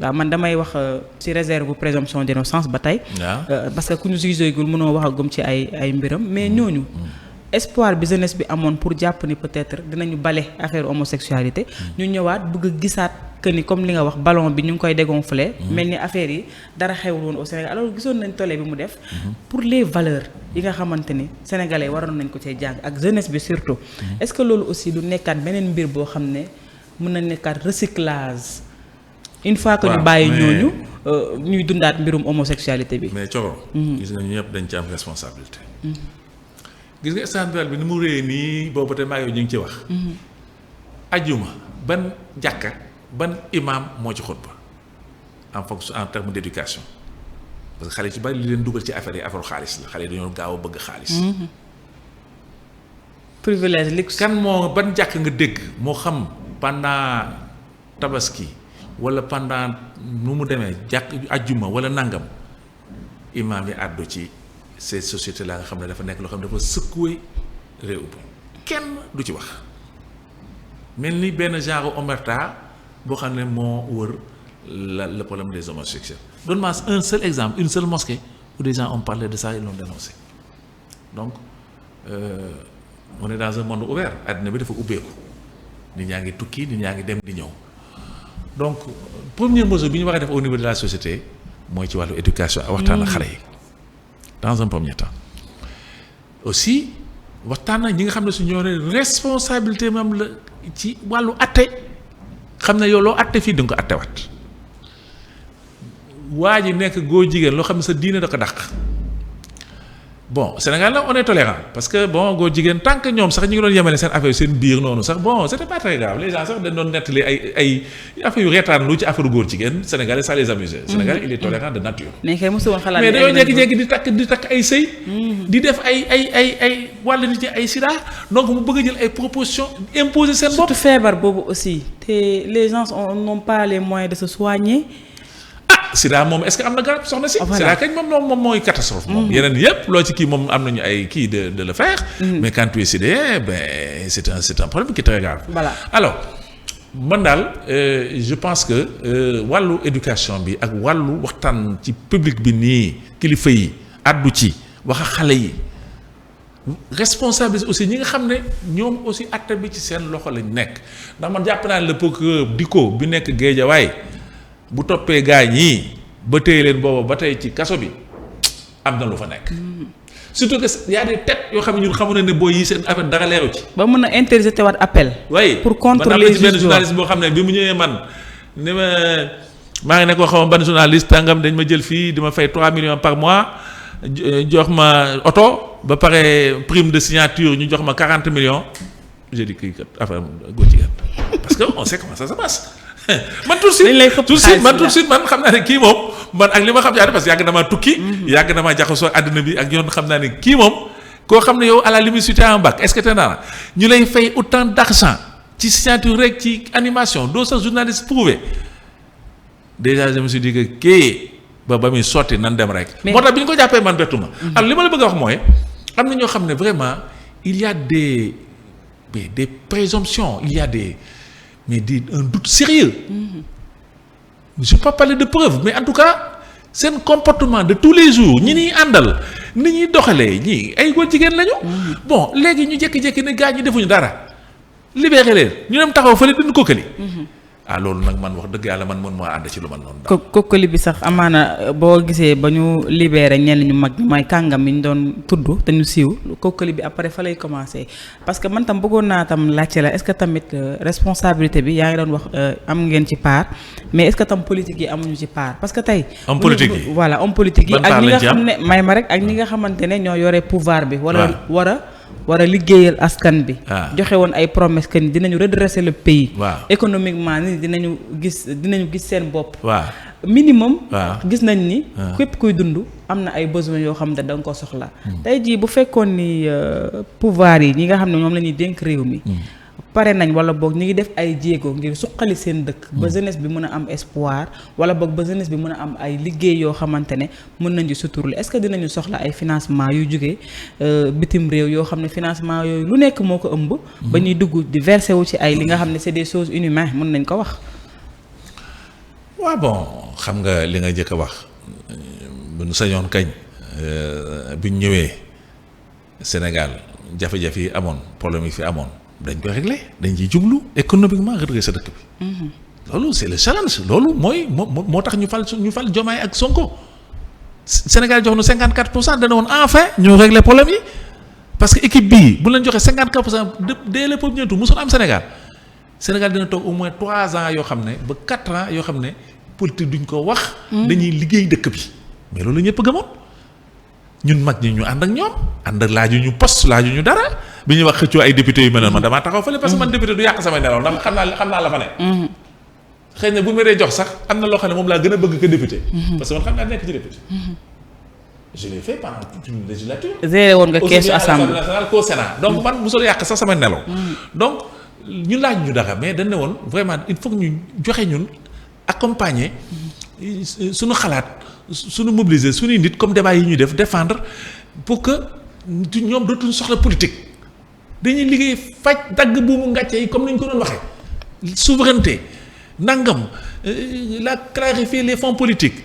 waaw man damay wax ci réserve présomption d'innocence ba tey. parce que ku ñu jugé gul mënoo wax agum ci ay mbiram mais ñooñu. espoir bi jeunesse bi amoon pour jàpp ni peut-être dinañu bale affaire homosexualité ñu ñëwaat bëgg a gisaat que ni comme li nga wax ballon bi ñu ngi koy dégonfler mel ni affaire yi dara xewul woon au Sénégal alors gisoon nañ tollé bi mu def pour les valeurs yi nga xamante ni sénégalais waroon nañ ko cee jàng ak jeunesse bi surtout est-ce que loolu aussi du nekkaat beneen mbir boo xam ne mën na nekkaat recyclage une fois que ñu bàyyi ñooñu ñuy dundaat mbirum homosexualité bi. mais Coro gis nga ñu ñëpp dañ ci am responsabilité. gis nga scandale bi ni mu réy nii boobu te maa yow ñu ngi ci wax. ajjuma ban jàkka ban imam moo ci xutba en fonction en terme d'éducation parce que xale yi ci bari li leen dugal ci affaire yi affaire xaalis la xale yi dañoo gaaw a bëgg xaalis. privilège li kan moo ban jàkk nga dégg moo xam pendant tabaski wala pendant nu mu demee jàkk ajjuma wala nangam imam yi àddu ci. ces sociétés là nga xam ne dafa nekk loo xam ne dafa secouer réew bi kenn du ci wax mel ni benn genre omerta boo xam ne moo wër le problème des homosexuels. Donne-moi un seul exemple, une seule mosquée où des gens ont parlé de ça et l'ont dénoncé. Donc on est dans un monde ouvert àddina bi dafa ubbeeku nit ñaa ngi tukki nit ñaa ngi dem di ñëw donc première mesure bi ñu war a def au niveau de la société mooy ci wàllu éducation ak waxtaan ak xale yi. dans un premier temps aussi waxtaan ak ñi nga xam ne su ñoree responsabilité même la ci wàllu atte xam ne yow loo atte fii di nga ko attewaat waa ji nekk góor jigéen loo xam ne sa diine da ko dàq bon Sénégal là on est tolérant parce que bon góor jigéen tant que ñoom sax ñu ngi doon yemale seen affaire seen biir noonu sax bon c'était pas très grave les gens sax dañ doon nettali ay affaire yu reetaan lu ci affaire góor jigéen Sénégalais ça les amusait. Sénégalais il est tolérant de nature. mais kay mosu woon xalaat mais dañoo jékki-jékki di takk ay sëy. di def ay wàll nit ñi ay sida donc mu bëgg a jël ay propositions imposer seen bopp. surtout feebar boobu aussi te les gens n'ont pas les moyens de se soigner. sida moom est-ce que am na garab soxna si. sida kañ moom mooy catastrophe. moom yeneen yëpp loo ci kii moom am nañu ay kii de le faire. mais quand tu es sidé ben c'est un problème qui est très grave. voilà alors man daal je pense que wàllu éducation bi ak wàllu waxtaan ci public bi nii kilifa yi addu ci wax ak xale yi responsabilité aussi ñi nga xam ne ñoom aussi acte bi ci seen loxo lañ nekk ndax man jàpp naa ne le procureur Dicko bi nekk Guédiawaye bu toppee gaa ñii ba téye leen booba ba tey ci kaso bi am na lu fa nekk surtout que y a des têtes yoo xam ne ñun xamu ne booy yi seen affaire dara leeru ci. ba mën a interjeter waat appel. oui pour contrôler les benn journaliste boo xam ne bi mu ñëwee man ni maa ngi nekk xaw ma ban journaliste tàngam dañ ma jël fii di ma fay 3 millions par mois jox ma oto ba pare prime de signature ñu jox ma 40 millions j'ai dit kii kat affaire góor jigéen parce que on sait comment ça se passe man tout de suite man xam naa ne kii moom man ak li ma xam parce que yàgg na maa tukki. yàgg na maa jaxasoo àddina bi ak yoon xam naa ne kii moom koo xam ne yow à la limite si tu as un bac est-ce que te naa ñu lay fay autant d'argent ci signature rek ci animation doo sax journaliste prouvé déjà je me suis dit que kii ba muy sotti nan dem rek. moo tax bi ñu ko jàppee man bettu ma. alors li ma la bëgg a wax mooy am na ñoo xam ne vraiment il y a des présomptions il y a un doute sérieux. Je ne peux pas parler de preuves mais en tout cas seen comportement de tous les jours ñi ñuy àndal ni ñuy doxalee ñii ay góor jigéen lañu. bon léegi ñu jékki-jékki ne gars ñi defuñu dara libéré leen ñu dem taxaw fële dund kookali. loolu nag man wax dëgg yàlla man mën moo ànd ci lu man noonu. kookali bi sax amaana boo gisee ba ñu libéré ñenn ñu mag mooy kàngam yi ñu doon tudd te ñu siiw kookali bi après fa lay commencé parce que man tam bëggoon naa tam laajte la est-ce que tamit responsabilité bi yaa ngi doon wax am ngeen ci part mais est-ce que tam politique yi amuñu ci part parce que tey. homme politique yi voilà homme politique yi. ak ñi nga xam ne may ma rek ak ñi nga xamante ne ñoo yore pouvoir bi. war a liggéeyal askan bi. joxe woon ay promesses que ni dinañu redresser le pays. économiquement ni dinañu gis seen bopp. minimum. gis nañ ni. képp kuy dund am na ay besoins yoo xam ne da nga ko soxla. tey jii bu fekkoon ni pouvoir yi ñi nga xam ne ñoom la ñuy dénk réew mi. pare nañ wala boog ñi ngi def ay jéego ngir suqali seen dëkk. ba jeunesse bi mën a am espoir wala boog ba jeunesse bi mën a am ay liggéey yoo xamante ne mën nañ ci suturlu est-ce que dinañu soxla ay financement yu jógee bitim réew yoo xam ne financement yooyu lu nekk moo ko ëmb. ba ñuy dugg di verser wu ci ay li nga xam ne c'est des choses inhumaines mën nañ ko wax. waaw bon xam nga li nga jëkk a wax bu ñu sañoon kañ biñ ñëwee Sénégal jafe-jafe yi amoon problème yi fi amoon. dañ koy régler dañ ciy jublu économiquement redresser dëkk bi. loolu c'est le challenge loolu mooy moo tax ñu fal Diomaye ak Sonko Sénégal jox nu 54% dana woon enfin ñu régler problème yi parce que équipe bii bu leen joxee 54% dès le premier tour mosul am Sénégal dina toog au moins 3 ans yoo xam ne ba 4 ans yoo xam ne politique duñ ko wax. dañuy liggéey dëkk bi mais loolu ñëpp gëmoon ñun mag ñi ñu ànd ak ñoom ànd ak laajuñu poste laajuñu dara. bi ñuy wax xëccoo ay député yu mel noonu man damaa taxaw fële parce que man député du yàq samay nelaw ndax xam naa la fa ne. xëy na bu ma dee jox sax am na loo xam ne moom laa gën a bëgg que député. parce que man xam naa nekk ci député. je l'ai fait pendant toute une législature. géré woon nga keesu assemblée nationale qu'au Sénat donc man mosul yàq sax samay nelaw. donc ñu laaj ñu dara mais dañ ne woon vraiment il faut que ñu joxe ñun accompagner suñu xalaat suñu mobiliser suñuy nit comme débat yi ñuy def défendre pour que ñoom dootuñu soxla politique. dañuy liggéey faj dagg buumu ngàcce yi comme ni ñu ko doon waxee souveraineté nangam la clarifier les fonds politiques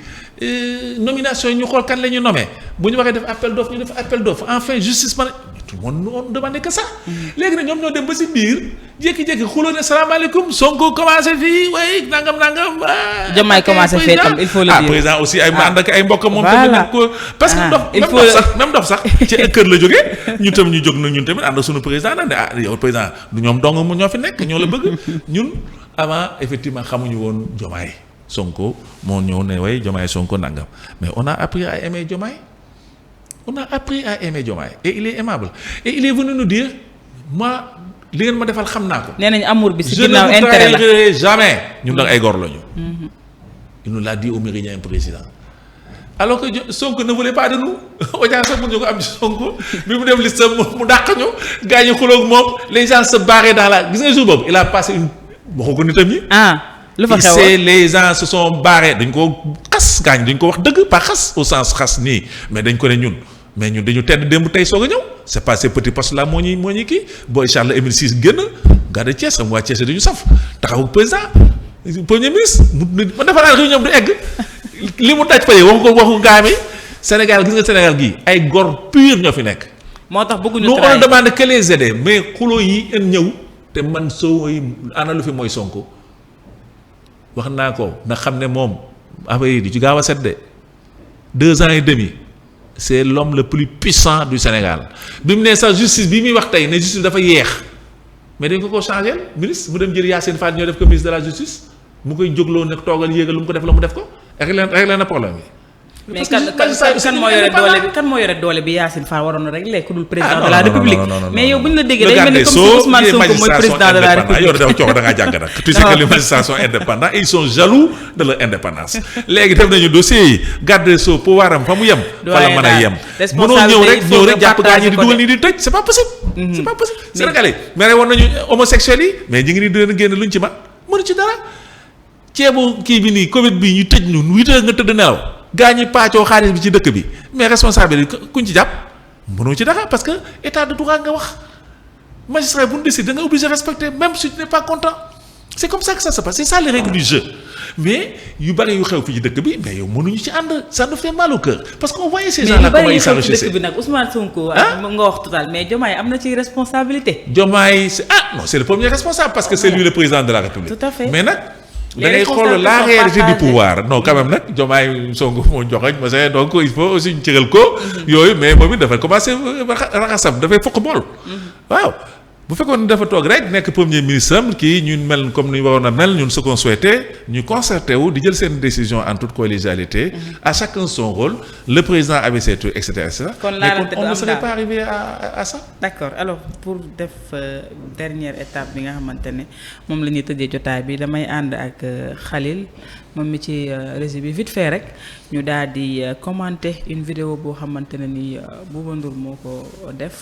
nomination yi ñu xool kan la ñu nommé bu ñu waxee def appel d'offre ñu def appel d'offre enfin justice man tout le monde on demandé que ça. léegi nag ñoom ñoo dem ba si biir jékki-jékki xuloo ne salaamaaleykum Sonko commencé fii way nangam. Diomaye commencé fii tam il faut le dire président aussi ay ànd ak ay mbokkam moom tamit nag ko parce que même dof sax ci kër la jógee ñu tam ñu jóg na ñun tamit ànd suñu président nag ne yow président du ñoom dong mu ñoo fi nekk ñoo la bëgg ñun avant effectivement xamuñu woon Diomaye Sonko moo ñëw ne way Diomaye Sonko nangam mais on a appris à aimer Diomaye et il est aimable et il est venu nous dire moi li ngeen ma defal xam naa ko. nee nañ amour bi si je ne ginnaaw vous intérêt la trahirai jamais ñun nag ay góor lañu. il nous l'a dit au Méridien président alors que Sonko ne voulait pas de nous audience sax mu ñu ko am ci Sonko bi mu dem liste mu dàq ñu gars yi xuloog moom les gens se barraient dans la gis nga jour boobu il a passé une waxu ko nitam yi. lu fa xew les gens se sont barrés dañ ko xas gaañ dañ ko wax dëgg pas xas au sens xas nii mais dañ ko ne ñun mais ñun dañu tedd démb tey soog a ñëw c'est pas ces petits postes là moo ñuy kii booy Charles Émile Ciss génn garde Thiès xam waa Thiès dañu saf taxaw président premier ministre ma defa naa réunion du egg li mu daj paye waxu gaami Sénégal gis nga Sénégal gii ay góor pur ñoo fi nekk. moo tax bëgguñu nous on demande que les aider mais xuloo yi en ñëw te man soo ana lu fi mooy Sonko wax naa ko nga xam ne moom affaire yi di ci gaaw a set de 2 ans et demi c'est l'homme le plus puissant du Sénégal bi mu ne sax justice bi muy wax tey ne justice dafa yeex mais dañ ko changé ministre mu dem jël Yacine Fall ñoo def ko ministre de la justice mu koy jógloo nag toogal yéegal lu mu ko def la mu def ko réglé na problème yi. mais kan moo yore doole bi kan moo yore doole bi Yacine Fall waroon na régler ku dul président de la république mais yow bu ñu la déggee day mel ni comme si Ousmane Sonko mooy président de la république yow dafa coox da ngaa jàng nag tu sais que les magistrats sont indépendants et ils sont jaloux de leur indépendance léegi def nañu dossier yi garde soo pouvoir am fa mu yem fa la mën a yem mënoo ñëw rek jàpp gaa ñi di dugal nii di tëj c'est pas possible c'est pas possible sénégalais mais war nañu homosexuels yi mais ñu ngi nii di leen génn luñ ci man mënu ci dara ceebu kii bi nii Covid bi ñu tëj ñu 8 heures nga tëdd nelaw gaa ñi paacoo xaalis bi ci dëkk bi mais responsable yi kuñ ci jàpp mënoo ci dara parce que état de droit nga wax magistrat bu ñu décide da nga obligé respecter même si tu n'es pas content c'est comme ça que ça se passe c'est ça les règles du jeu mais yu bari yu xew fi ci dëkk bi mais yow mënuñu ci ànd ça nous fait mal au cœur parce qu'on voyait ces gens là comment ils s'enrichissaient. mais yu bari yu xew ci dëkk bi nag Ousmane Sonko. nga wax total mais Diomaye am na ci responsabilité. Diomaye c'est le premier responsable parce que c'est lui le président de la République. tout à fait mais nag. da ngay xool la réalité du pouvoir non quand même nag Diomaye Sonko moo joxoñ ma say donc il faut aussi ñu cëral ko. yooyu mais moom it dafa commencé raxasam dafay fokk bool. waaw bu fekkoon dafa toog rek nekk premier ministre am kii ñun mel comme ni ñu waroon a mel ñun ce qu'on souhaitait ñu concerté wu di jël seen décision en toute collégialité. à chacun son rôle le président avait ses trucs et cetera et cetera. mais on ne serait pas arrivé à ça. d'accord alors pour def dernière étape bi nga xamante ne moom la ñuy tëjee jotaay bi damay ànd ak Khalil moom mi ci régie bi vite fait rek ñu daal di commenter une vidéo boo xamante ne ni Bouba Ndour moo ko def.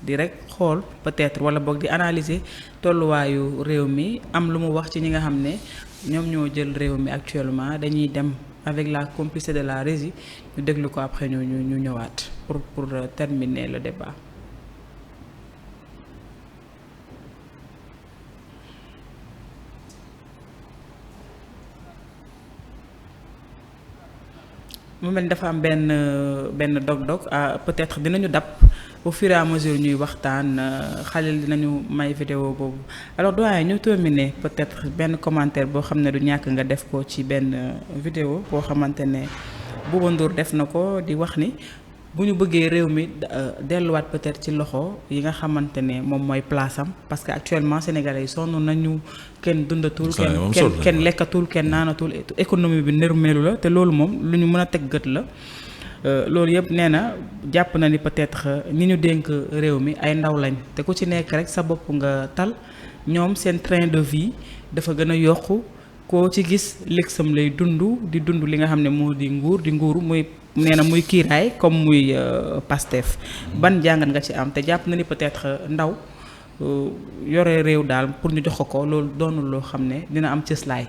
di rek xool peut-être wala boog di analyser tolluwaayu réew mi am lu mu wax ci ñi nga xam ne ñoom ñoo jël réew mi actuellement dañuy dem avec la complicité de la régie ñu déglu ko après ñu ñëwaat pour terminer le débat. mu mel ni dafa am benn dog-dog peut-être dinañu dab. au fur et à mesure ñuy waxtaan Khalil dinañu may vidéo boobu alors doyen ñu terminer peut-être benn commentaire boo xam ne du ñàkk nga def ko ci benn vidéo boo xamante ne Bouba Ndour def na ko di wax ni bu ñu bëggee réew mi delluwaat peut-être ci loxo yi nga xamante ne moom mooy place am parce que actuellement sénégalais yi sonn nañu kenn dundatul kenn lekkatul kenn naanatul économie bi nërmeelu la te loolu moom lu ñu mën a teg gët la loolu yëpp nee na jàpp na ni peut-être ni ñu dénk réew mi ay ndaw lañ te ku ci nekk rek sa bopp nga tal ñoom seen train de vie dafa gën a yokku koo ci gis lëgsam lay di dund li nga xam ne moo di nguuru muy nee na muy kiiraay comme muy Pastef ban jàngat nga ci am te jàpp na ni peut-être ndaw yore réew daal pour ñu jox ko loolu doonul loo xam ne dina am cëslaay.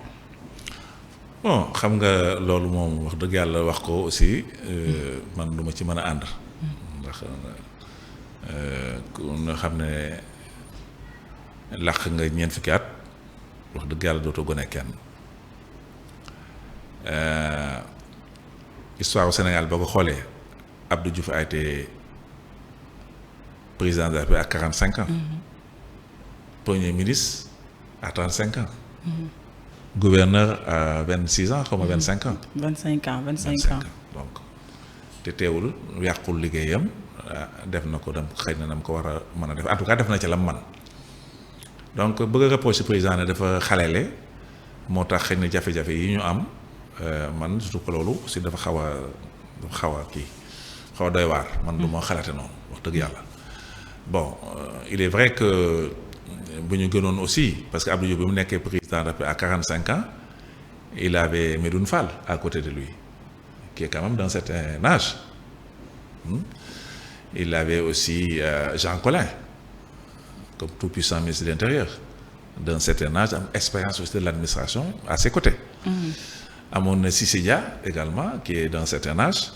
bon xam nga loolu moom wax dëgg yàlla wax ko aussi man du ma ci mën a ànd ndax ku nga xam ne làq nga ñeent fukki at wax dëgg yàlla dootoo gone kenn histoire au Sénégal boo ko xoolee Abdou Diouf a été président de la République à 45 ans premier ministre à 35 ans gouverneur à 26 ans xaw ma 25 ans. 25 ans donc te teewul yàqul liggéeyam def na ko dem xëy na nam ko war a mën a def en tout cas def na ci la man donc bëgg a reprocher président ne dafa xalele moo tax xëy na jafe-jafe yi ñu am man surtout que loolu aussi dafa xaw a kii xaw a doy waar. man du ma xalaate noonu wax dëgg yàlla bon il est vrai que. bu ñu gënoon aussi parce que Abdou Diouf bi mu nekkee président à 45 ans il avait Medoune Fall à côté de lui qui est quand même d'un certain âge il avait aussi Jean Collin comme tout puissant ministre de l'Intérieur d'un certain âge am expérience aussi de l'administration à ses côtés amoon na Cissé Dia également qui est d'un certain âge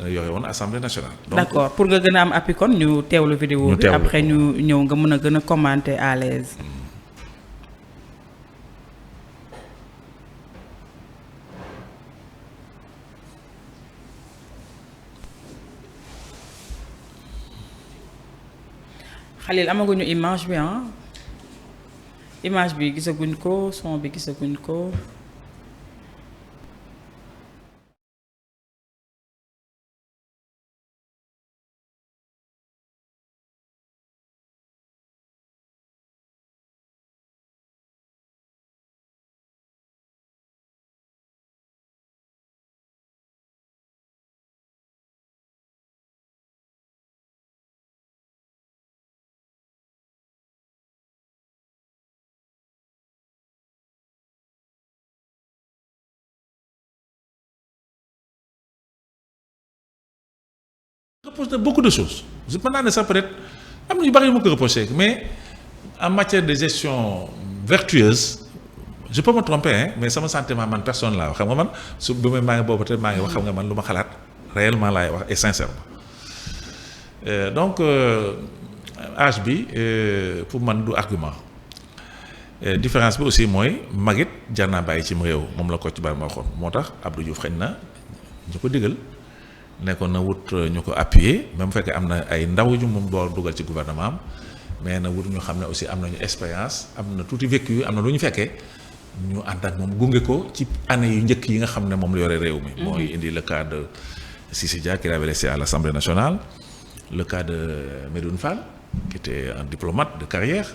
yore woon Assemblée nationale. donc d'accord pour nga gën a am appui kon ñu teewlu vidéo bi après ñu ñëw nga mën a gën a commenter à l'aise. Khalil amaguñu image bi gisaguñ ko son bi gisaguñ ko. reproche na beaucoup de choses je mën naa ne sax peut-être am na yu bari yu ma ko reproché mais en matière de gestion vertueuse je peux me tromper mais sama sentiment man personne laa wax xam nga man su bi may maa ngi boobu peut-être maa ngi wax xam nga man lu ma xalaat réellement laay wax et sincèrement donc âge bi pour man du argument différence bi aussi mooy magit jar naa bàyyi cim réew moom la ko ci bari ma waxoon moo tax Abdou Diouf xëy na ñu ko digal nekkoon na wut ñu ko appuyer même bu fekkee am na ay ndaw yu moom door dugal ci gouvernement am mais na wut ñu xam ne aussi am nañu expérience am na tuuti vécu am na lu ñu fekkee ñu ànd ak moom gunge ko ci année yu njëkk yi nga xam ne moom la yore réew mi. mooy indi le cas de Cissé Dia qui l'avait laissé à l'Assemblée nationale le cas de Medoune Fall qui était un diplomate de carrière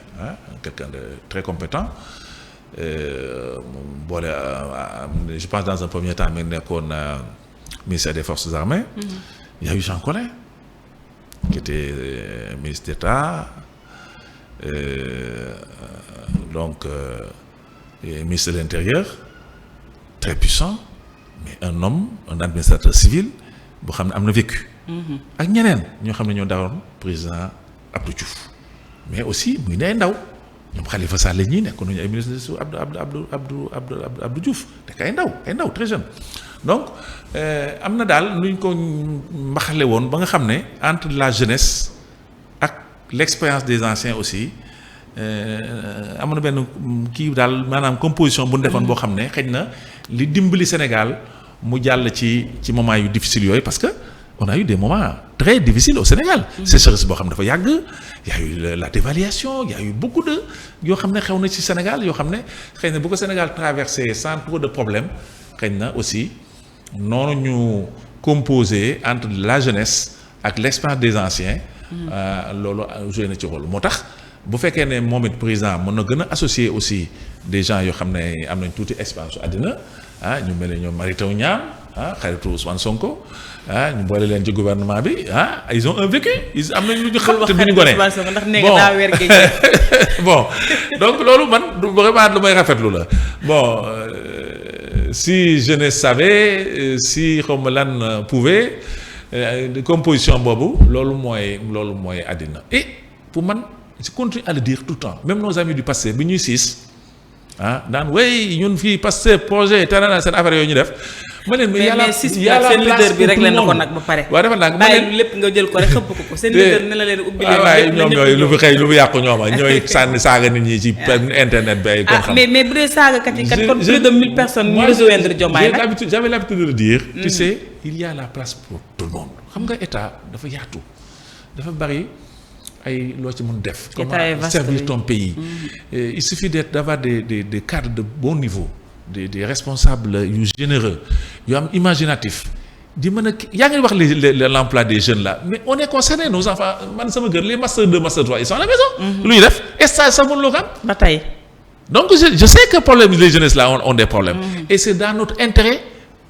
quelqu'un de très compétent boole je pense dans un premier temps mi nekkoon ministère des Forces armées. Il y a eu Jean Collin qui était ministre d'État donc ministre de l'Intérieur très puissant mais un homme un administrateur civil boo xam ne am na vécu. ak ñeneen ñoo xam ne ñoo dawoon président Abdou Diouf mais aussi muy ne ay ndaw ñoom Khalifa Sall ñii nekkoon nañu ay ministre su Abdou Diouf nekk ay ndaw très jeune donc am na daal nuñ ko mbaxale woon ba nga xam ne entre la jeunesse ak l'expérience des anciens aussi am na benn kii daal maanaam composition bu ñu defoon boo xam ne xëy na li dimbali Sénégal mu jàll ci moment yu difficile yooyu parce que on a eu des moments très difficiles au Sénégal. sécheresse boo xam ne dafa yàgg y a eu la dévaluation y a eu beaucoup de yoo xam ne xew na ci Sénégal yoo xam ne xëy na bu ko Sénégal traversé sans trop de problème xëy na aussi noonu ñu composé entre la jeunesse ak l'expérience des anciens. loolu joué na ci rôle moo tax bu fekkee ne moom it président mën na gën a associer aussi des gens yoo xam ne am nañ tuuti expérience su àddina ñu mel ne ñoom Mary Teuw Niane xaritu Ousmane Sonko ñu boole leen ci gouvernement bi ils ont un vécu ils am nañ lu ñu xam te duñu gone bon donc loolu man vraiment lu may rafetlu la bon si jeunesse savait si xaw ma lan pouvait composition boobu loolu mooy àddina et pour man je continue à le dire tout le temps même nos amis du passé bi ñuy siis daan wey ñun fii Pastef projet terana seen affaire yooyu ñu def ma leen mais yàlla seen leader bi réglé na ko nag ba pare waaw dafa nag bàyyi lépp nga jël ko rek xëpp ko seen leader ne la leen ubbi leen waaye ñoom ñooy lu fi xëy lu fi yàqu ñooma ñooy sànni saaga nit ñi ci internet bi ay kon xam mais bu dee saagakat yi kat kon plus de 1000 personnes ñu rejoindre Diomaye nag j'avais l'habitude de le dire tu sais il y a la place pour tout le monde xam nga état dafa yaatu dafa bari ay loo ci mën def comment servir ton pays il suffit d'avoir des cadres de bon niveau des responsables yu généreux yu am imaginatif di mën a yaa ngi wax l'emploi des jeunes là mais on est concerné nos enfants man sama kër les master 2 master 3 ils sont à la maison lu ñu def stage sax mënuloo ko am ba tey donc je sais que problème les jeunesses là ont des problèmes et c'est dans notre intérêt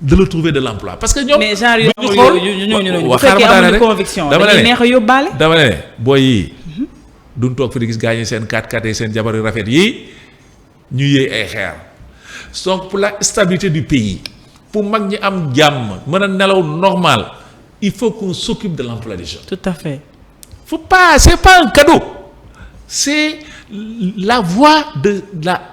de le trouver de l'emploi parce que ñoom. mais genre yooyu bu fekkee amuñu conviction dañuy neex a yóbbaale. dama ne booy yi duñ toog fi di gis gars yi seen 4x4 yi seen jabar yu rafet yi ñu yéey ay xeer donc pour la stabilité du pays pour mag ñi am jàmm mën a nelaw normal il faut qu'on s'occupe de l'emploi des jeunes. tout à fait. c'est pas un cadeau c'est la voie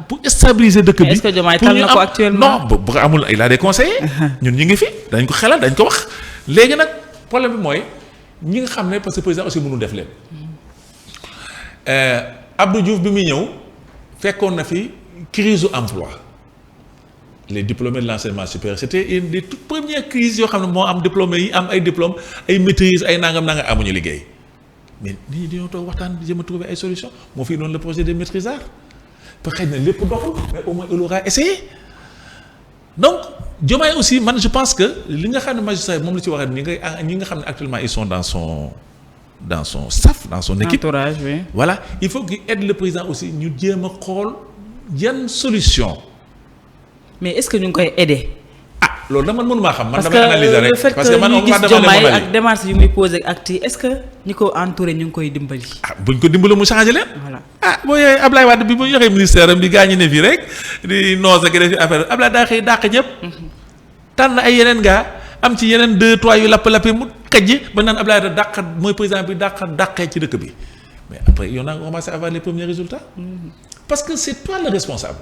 pour stabiliser dëkk bi. est-ce que Diomaye tal na ko actuellement non bu amul il a des conseillers. ñun ñu ngi fi dañ ko xelal dañ ko wax. léegi nag problème bi mooy ñi nga xam ne parce que président aussi mënul def lépp Abdou Diouf bi muy ñëw fekkoon na fi crise u emploi les diplômés de l'enseignement supérieur c'était une des toutes premières crises yoo xam ne moo am diplômés yi am ay diplômes ay maîtrise ay nangam amuñu liggéey. mais nit ñi dañoo toog waxtaan jéem a trouver ay solutions moo fi noonu le projet des maîtrisards ba xëy na lépp doxul mais au moins il aura essayé donc Diomaye aussi man je pense que li nga xam ne magistrat moom la ci waxee ñi nga xam ne actuellement ils sont dans son staff dans son équipe entourage oui. Voilà il faut qu'il aide le président aussi ñu jéem a xool yan solution mais est-ce que ñu ngi koy aider. loolu nag man mënumaa xam man damay analyser rek parce que ñu gis Diomaye ak démarche yu muy posé ak est-ce que ñi ko entouré ñu ngi koy dimbali. buñ ko dimbali mu changé leen. voilà boo yooyu Ablaye Wade bi mu yoxee ministère am bi gaañu ne fii rek di noos ak def affaire Ablaye daa xëy dàq ñëpp. tànn ay yeneen gaa am ci yeneen 2-3 yu lapp-lappi mu kajj ba naan Abdoulaye Wade dàq mooy président bi dàqee ci dëkk bi mais après on a commencé à avoir les premiers résultats parce que c'est toi le responsable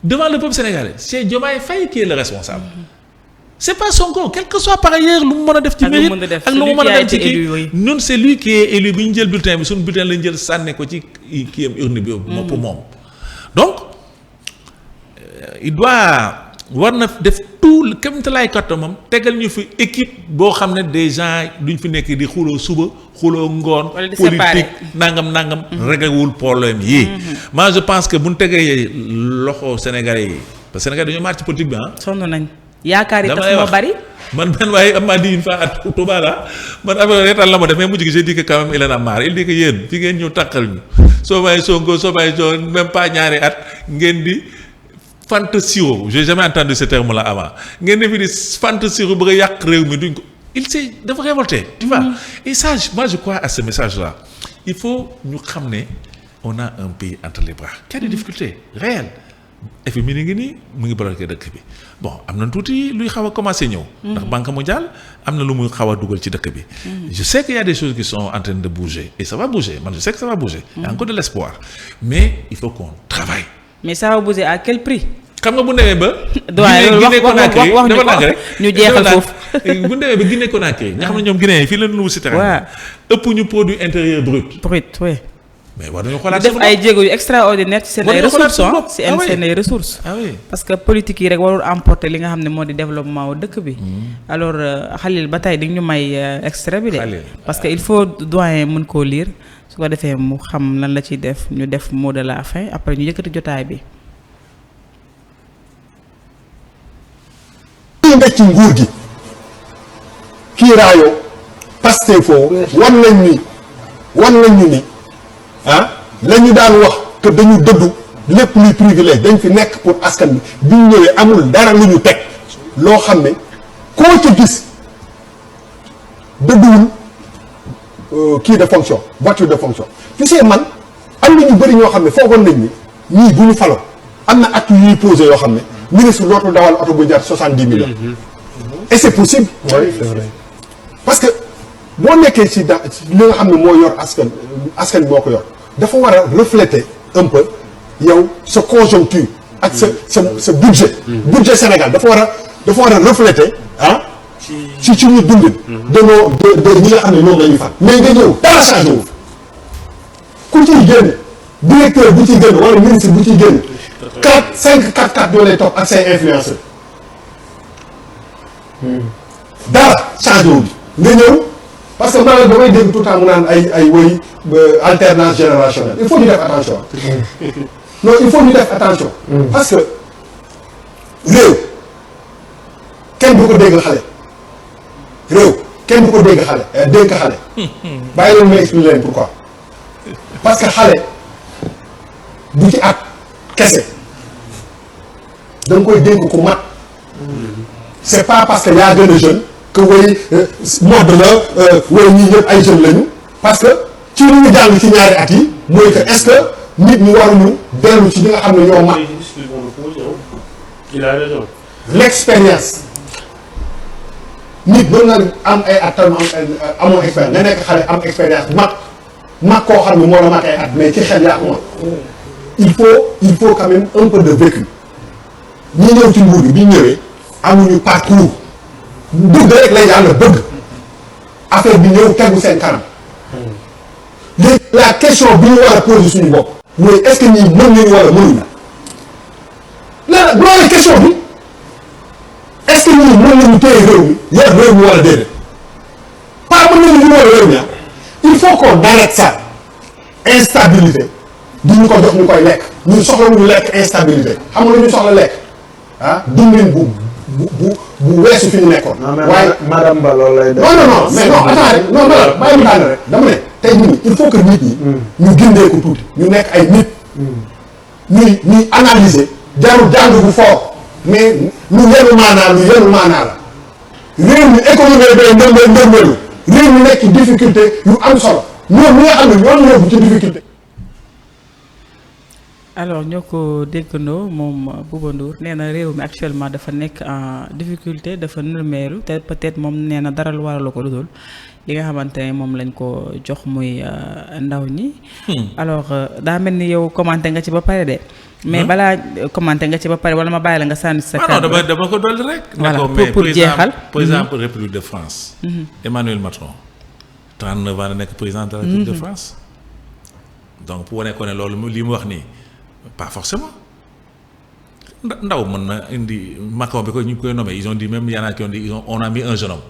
devant le peuple sénégalais c'est Diomaye Faye qui est le responsable c'est pas Sonko quel que soit par ailleurs lu mu mën a def ci mérite ak lu mu mën a def ci kii ñun c'est lui qui est élu bi ñu jël bulletin bi suñu bulletin lañ jël sànni ko ci kii am urne bi pour moom donc il doit war na def tout le kéemtalaay kattanam tegal ñu fi équipe boo xam ne des gens duñ fi nekk di xuloo suba xuloo ngoon politique nangam réglewul problème yi moi je pense que bu ñu tegee loxo Sénégalais yi parce que Sénégalais dañoo marche ci politique bi sonn nañ yaakaar yi tax moo bari man waaye am naa di une fois at Touba la man affaire reetaan la ma def mais mujj gi j'ai dit que quand même il en a marre il dit que yéen fi ngeen ñëw tàqal ñu soo bàyyi Sonko même pas ñaari at ngeen di fantasiro j'ai jamais entendu ce terme là avant ngeen defi di fantasiro bëgg a yàq réew mi duñ ko il s'est dafa révolté tu vois et ça moi je crois à ce message là il faut ñu xam ne on a un pays entre les bras qui a des difficultés réelles FMI mi ngi nii mu ngi bloqué dëkk bi bon am na tuuti luy xaw a commencé ñëw ndax Banque mondiale am na lu muy xaw a dugal ci dëkk bi je sais qu'il y a des choses qui sont en train de bouger et ça va bouger man je sais que ça va bouger il y a encore de l'espoir mais il faut qu'on travaille mais ça va bouger à quel prix xam nga bu demee ba Guinée Conakry dafa nag rek ñu jeexal foofu bu demee ba Guinée Conakry nga xam ne ñoom Guinée yi fii la nu si terrain ëpp ñu produit intérieur brut oui mais war nañu xoolaat def ay jéego yu extraordinaire ci seen ay ressources ci seen ay ressources parce que politique yi rek warul emporter li nga xam ne moo di développement wu dëkk bi alors Khalil ba tey di ñu may extrait bi de parce que il faut doyen mën koo lire su ko defee mu xam lan la ciy def ñu def mot de la fin après ñu yëkkati jotaay bi kii nga ci nguur gi kii raayoo Pastef foofu wan nañ ñu ni la ñu daan wax que dañu dëddu lépp luy privilège dañ fi nekk pour askan bi bi ñu ñëwee amul dara lu ñu teg loo xam ne koo ci gis dëdduwul kii de fonction voiture de fonction tu sais man am na ñu bëri ñoo xam ne foogoon nañ ni ñii bu ñu faloo am na acte yuy posé yoo xam ne ministre dootul dawal oto bu jar 70 millions et c'est possible c'est vrai parce que boo nekkee ci li nga xam ne moo yor askan boo ko yor dafa war a refléter un peu yow sa conjoncture ak sa budget budget Sénégal dafa war a refléter ci ñu dundin de ñi nga xam ne ñoom la ñuy fal mais nga ñëw dara changé wu ku ciy génn directeur bu ciy génn wala ministre bu ciy génn 4 ñoo lay topp ak say influenceurs dara changé wu nga ñëw parce que man damay dégg tout le temps mu naan ay woy alternance générationnelle il faut ñu def attention non il faut ñu def attention parce que réew kenn du ko dégg xale dénk xale bàyyi leen ma expliquer leen pourquoi parce que xale du ci at kese da nga koy dénk ku mat c'est pas parce que yaa gën a jeune que woy mode la woy ñii ñëpp ay jeunes lañu parce que ci li ñu jàng ci ñaari at yi mooy que est-ce que nit ñi waruñu dellu ci ñi nga xam ne ñoo mat il a raison l'expérience nit mën na am ay at tam amoo expérience nga nekk xale am expérience mag koo xam ne moo la mag ay at mais ci xel yaa ko il faut quand même un peu de vécu ñi ñëw ci nguur gi bi ñu ñëwee amuñu parcours dugg rek la yàlla bëgg affaire bi ñëw tegu seen kanam léegi la question bi ñu war a poser suñu bopp mooy est-ce que ñii mën nañu wala mënuñu la loolu question bi est-ce que ñii mën nañu téye réew mi yor réew mi wala déedéet pas mën nañu wala réew mi il faut qu'on arrête ça instabilité di ñu ko jox ñu koy lekk ñun soxlawuñu lekk instabilité xam nga lu ñu soxla lekk dundin bu weesu fi ñu nekkoon. waaye madame Ba loolu lay def. non mais non attends rek non bàyyi mu daane rek dama ne tey jii il faut que nit ñi. ñu gindee ko tuuti ñu nekk ay nit. ñuy analyser jarul jàng bu fort mais lu yenu maanaa la réew mi économie day ndërmelu réew mi nekk ci difficulté yu am solo ñoom ñi nga xam ne ñoo yóbbu ci difficulté. alors ñoo ko déggandoo moom Bouba Ndour nee na réew mi actuellement dafa nekk en difficulté dafa nërmeelu te peut-être moom nee na dara lu waralu ko lu dul li nga xamante ne moom lañ ko jox muy ndaw ñi. alors daa mel ni yow commenté nga ci ba pare de. mais balaa commenté nga ci ba pare wala ma bàyyi la nga sànni sa kàddu. non dama ko dolli rek. voilà pour jeexal. président de la République de France. Emmanuel Macron. 39 ans la nekk président de la République de France. donc pour wane ko ne loolu li mu wax nii pas forcément ndaw mën na indi Macron bi ko ñu koy nommé ils ont dit même y en a qui ont dit on a mis un jeune homme.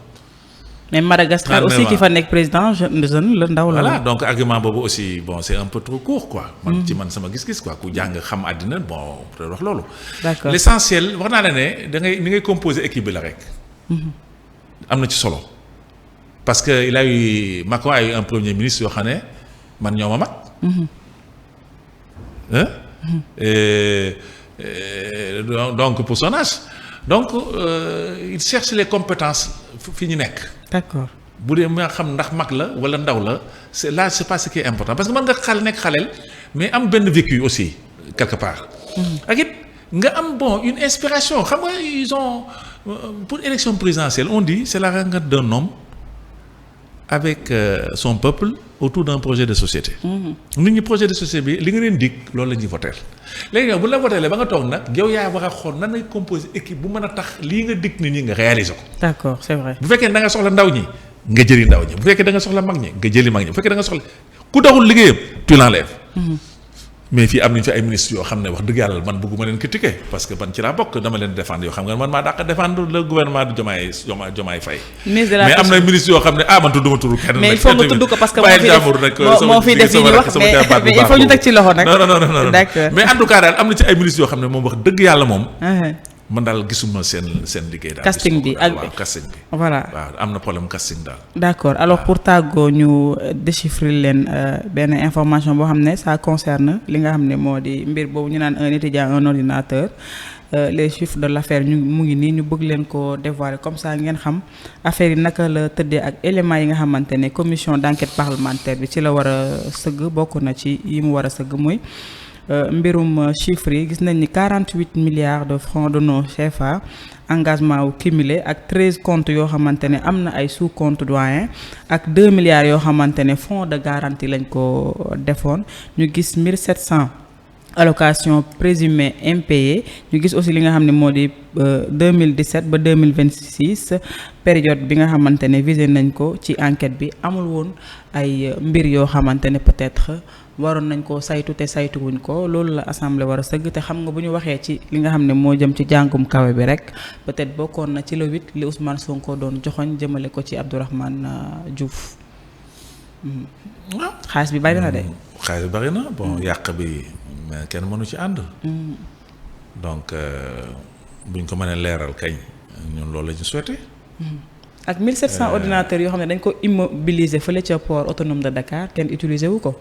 mais Madagascar aussi ki fa nekk président jeune la ndaw la. voilà donc argument boobu aussi bon c'est un peu trop court quoi. man ci man sama gis-gis quoi ku jàng xam àddina bon peut wax loolu. d'accord l'essentiel wax naa la ne da ngay ni ngay composer équipe bi la rek. am na ci solo. parce que il a eu Macron a eu un premier ministre yoo xam ne man ñoo ma mag. Donc pour son âge donc il cherche les compétences fi ñu nekk. d'accord bu dee ma xam ndax mag la wala ndaw la c'est là c'est pas ce qui est important parce que mën nga nekk xaleel mais am benn vécu aussi quelque part. ak it nga am bon une inspiration xam nga ils ont pour élection présidentielle on dit c'est la rencontre d'un homme avec son peuple autour d'un projet de société. nit ñi projet de société bi li nga leen dig loolu la ñuy voter léegi nag bu la voter ba nga toog nag yow yaa war a xool nan lay composer équipe bu mën a tax lii nga dig nit ñi nga réaliser ko. d'accord c'est vrai. bu fekkee da nga soxla ndaw ñi nga jëli ndaw ñi bu fekkee da nga soxla mag ñi nga jëli mag ñi bu fekkee da nga soxla ku doxul liggéeyam tu l'enlèves. mais fii am nañu fi ay ministres yoo xam ne wax dëgg yàlla man bëgguma leen critiquer parce que man ci laa bokk dama leen défendre yoo xam nga man maa dàq défendre le gouvernement de Diomaye Faye. ministre de la mais am na ministres yoo xam ne man tudduma turu kenn. mais il faut nga tudd ko parce que moo fi def yi ñuy wax mais il faut ñu teg ci loxo nag. non d'accord mais en tout cas daal am na ci ay ministres yoo xam ne moom wax dëgg yàlla moom. man daal gisuma seen liggéey daal. casting bi waaw casting bi. voilà waaw am na problème casting daal. d'accord alors pour tàggoo ñu déchiffrer leen benn information boo xam ne ça concerne li nga xam ne moo di mbir boobu ñu naan un étudiant un ordinateur les chiffres de l'affaire mu ngi nii ñu bëgg leen ko dévoiler comme ça ngeen xam affaire yi naka la tëddee ak éléments yi nga xamante ne commission d'enquête parlementaire bi ci la war a sëgg bokk na ci yi mu war a sëgg muy. Mbirum chiffres yi gis nañ ni 48 milliards de francs de nos CFA engagement wu cumulé ak 13 comptes yoo xamante ne am na ay sous-comptes doyen ak 2 milliards yoo xamante ne fonds de garantie lañ ko defoon ñu gis 1700 allocations présumées impayées ñu gis aussi li nga xam ne moo di 2017 ba 2026 période bi nga xamante ne visé nañ ko ci enquête bi amul woon ay mbir yoo xamante ne peut-être waroon nañ ko saytu te saytuwuñ ko loolu la assemblée war a sëgg te xam nga bu ñu waxee ci li nga xam ne moo jëm ci jàngum kawe bi rek peut-être bokkoon na ci le 8 li Ousmane Sonko doon joxoñ jëmale ko ci Abdourahmane Diouf. xaalis bi bari na de. xaalis bi bari na bon yàq bi mais kenn mënu ci ànd. donc buñ ko mënee leeral kañ ñun loolu la ñu souhaité. ak 1700 ordinateurs yoo xam ne dañ ko immobiliser fële ca port autonome de Dakar kenn utiliser wu ko.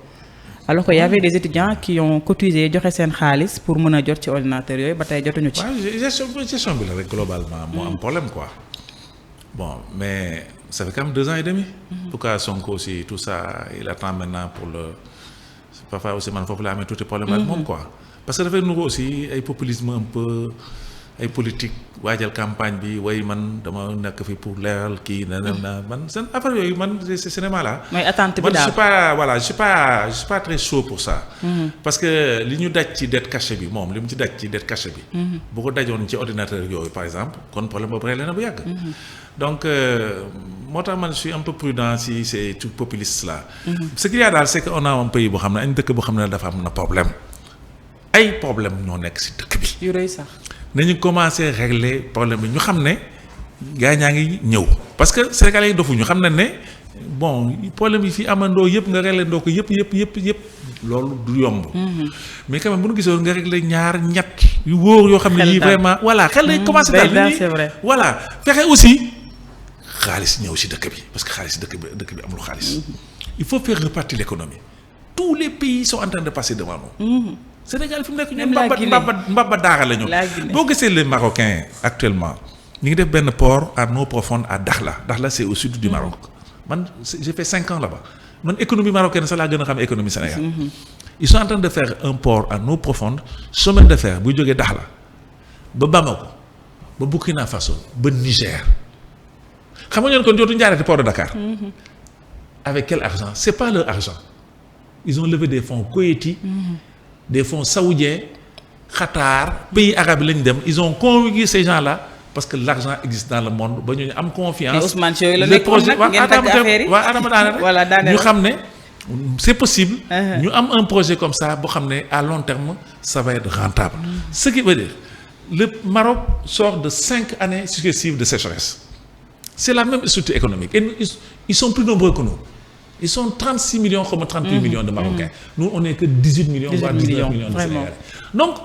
alors que y avait des étudiants qui ont cotisé joxe seen xaalis pour mën a jot ci ordinateur yooyu ba tey jotuñu ci. waaw gestion bi la rek globalement moo am problème quoi bon mais ça fait quand même 2 ans et demi. pourquoi Sonko aussi tout ça il attend maintenant pour le parfois aussi man foofu la amee tuuti problème ak moom quoi parce que dafay nuru aussi ay populisme un peu ay politique waajal campagne bi way man dama nekk fi pour leeral kii na man seen affaire yooyu man ce cinéma là. mooy attente bi man daal je suis pas très chaud pour ça. parce que li ñu daj ci dette cachée bi moom li mu ci daj ci dette cachée bi. bu ko dajoon ci ordinateur yooyu par exemple kon problème boobu réglé na bu yàgg. donc moo tax man je suis un peu prudent si ces trucs populistes là. ce qu'il y a daal c'est que on a un pays boo xam ne añ dëkk boo xam ne dafa am na problème ay problème ñoo nekk si dëkk bi. yu rëy sax. nañu commencer régler problème bi ñu xam ne gaa ñaa ngi ñëw parce que Sénégalais yi dofu ñu xam ne bon problème yi fi amandoo yëpp nga régler ndoo ko yëpp loolu du yomb. mais quand même bu ñu gisoon nga régler ñaar ñett yu wóor yoo xam ne yii vraiment voilà xel lay commencer daal c'est vrai voilà fexe aussi xaalis ñëw si dëkk bi parce que xaalis dëkk bi amul xaalis. il faut faire repartir l'économie tous les pays sont en train de passer devant nous. Sénégal fi mu nekk ñun mbabba daara la ñu boo gisee les Marocains actuellement ñu ngi def benn port à eau profonde à Dakhla c'est au sud du Maroc man j'ai fait 5 ans là-bas man économie marocaine sax laa gën a xam économie Sénégal ils sont en train de faire un port à eau profonde chemin de fer buy jógee Dakhla ba Bamako ba Burkina Faso ba Niger xam nga ñoon kon dootuñu jaarati port de Dakar. Avec quel argent? C'est pas leur argent. Ils ont levé des fonds Koweïti, des fonds saoudiens, Qatar, pays arabes lañ dem, ils ont convaincu ces gens-là parce que l'argent existe dans le monde ba ñu am confiance. mais Ousmane Thioye la nekkoon nag ngeen tagg affaire yi voilà daanaka ñu xam ne c'est possible. ñu am un projet comme ça boo xam ne à long terme ça va être rentable. Ce qui veut dire le Maroc sort de 5 années successives de sécheresse. C'est la même structure économique et ils sont plus nombreux que nous. Ils sont 36 millions comme 38 millions de Marocains. Nous on n'est que 18 millions voire 19 millions de Sénégalais. Donc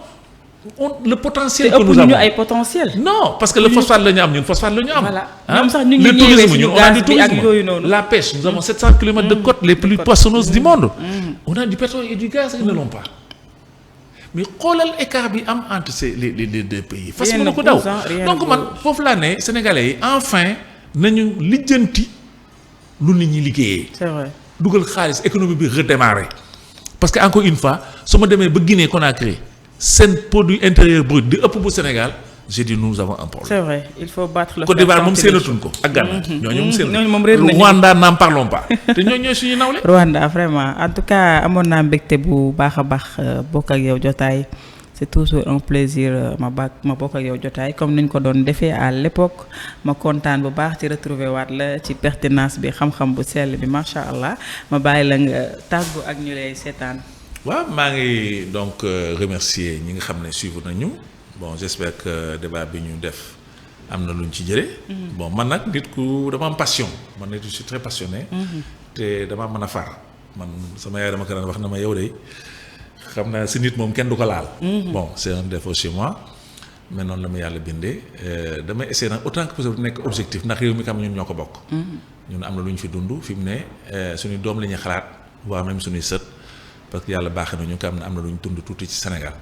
le potentiel que nous avons ñu ay potentiel. Non, parce que le phosphate la ñu am ñun phosphate la ñu am. Voilà ñoom sax ñu ngi le tourisme ñun on a du bi ak yooyu tourisme. noonu. La pêche, nous avons 700 kilomètres de côtes les plus poissonneuses du monde. On a du pétrole et du gaz, ils ne l'ont pas. Mais xoolal écart bi am entre les deux pays. fas mën na ko daw donc man foofu laa ne Sénégalais yi enfin nañu lijjanti lu nit ñi liggéeyee. c'est vrai dugal xaalis économie bi redémarrer parce que encore une fois su ma demee ba Guinée Conakry seen produit intérieur brut di ëpp bu Sénégal j'ai dit nous avons un problème. c'est vrai il faut battre le Côte d'Ivoire moom seenatuñ ko ak Ghana. ñooñu moom réer nañu Rwanda n'en parlons pas te ñooñu suñu nawle. Rwanda vraiment en tout cas amoon naa mbégte bu baax a baax bokk ak yow jotaay c'est toujours un plaisir ma bokk ak yow jotaay comme niñ ko doon defee à l'époque ma kontaan bu baax ci retrouver waat la ci pertinence bi xam-xam bu sell bi macha allah ma bàyyi la nga tàggu ak ñu lay seetaan. waaw maa ngi donc remercier ñi nga xam ne suivre nañu bon j'espère que débat bi ñu def am na luñ ci jëlee. bon man nag nit ku dama am passion man nit je suis très passionné. te dama mën a far man sama yaay dama ko daan wax na ma yow de xam naa si nit moom kenn du ko laal. bon c'est un défaut chez moi mais noonu la ma yàlla bindee damay essayer nag autant que possible nekk objectif ndax réew mi kam ñun ñoo ko bokk. ñun am na lu ñu fi dund fi mu ne suñu doom la ñuy xalaat voire même suñuy sët parce que yàlla baaxee na ñu ko am na lu ñu dund tuuti ci Sénégal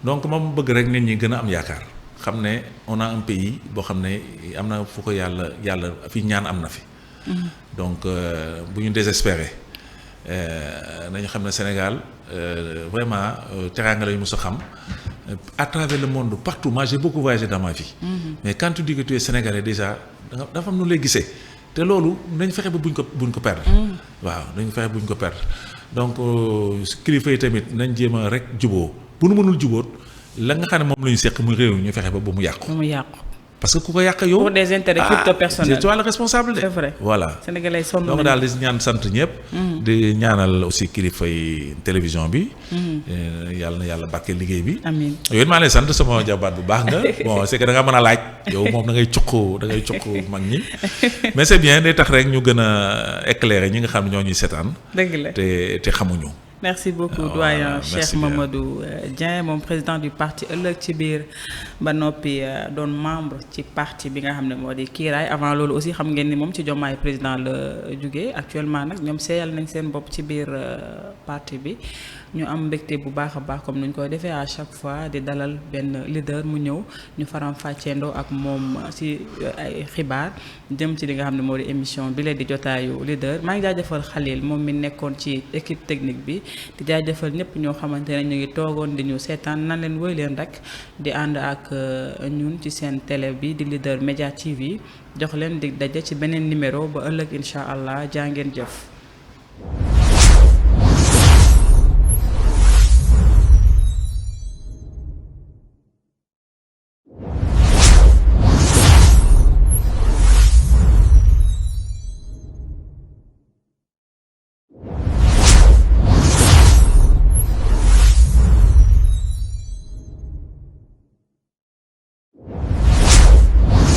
donc moom bëgg rek nit ñi gën a am yaakaar xam ne on a un pays boo xam ne am na fu ko yàlla fi ñaan am na fi. donc bu ñu désespérer nañu xam ne Sénégal vraiment teraanga la ñu mës a xam à travers le monde partout moi j'ai beaucoup voyagé dans ma vie. mais quand tu dis que tu es sénégalais déjà dafa am nu lay gisee te loolu nañ fexe ba buñ ko perdre. waaw nañ fexe buñ ko perdre donc kilifa yi tamit nañ jéem a rek juboo bu nu mënul jubóot la nga xam ne moom la ñu seq muy réew ñu fexe ba mu yàqu. parce que ku ko yàq yow. pour des intérêts crypto-personnels. c'est toi le responsable de. c'est vrai voilà. Sénégalais sonn donc daal di ñaan sant ñëpp. di ñaanal aussi kilifa yi télévision bi. yàlla na yàlla barkeel liggéey bi. amiin yow maa lay sant sama jabaat bu baax nga. bon c'est que da nga mën a laaj. yow moom da ngay cuq mag ñi. mais c'est bien day tax rek ñu gën a éclairer ñi nga xam ne ñoo ñuy seetaan. dëgg la te xamuñu. merci beaucoup doyen Cheikh Mamadou Dieng moom président du parti ëllëg ci biir ba noppi doon membre ci parti bi nga xam ne moo di Kiiraay avant loolu aussi xam ngeen ni moom ci Diomaye président la jógee actuellement nag ñoom seeyal nañ seen bopp ci biir parti bi ñu am mbégte bu baax a baax comme nuñ koy defee à chaque fois di dalal benn leader mu ñëw ñu faram fàcceendoo ak moom ci ay xibaar jëm ci li nga xam ne moo di émission bi la di jotaayu leader maa ngi jaajëfal Khalil moom mi nekkoon ci équipe technique bi di jaajëfal ñëpp ñoo xamante ne ñu ngi toogoon di ñu seetaan nan leen woy leen rek di ànd ak ñun ci seen télé bi di Leader Média TV jox leen dig daje ci beneen numéro ba ëllëg incha allah jaa ngeen jëf.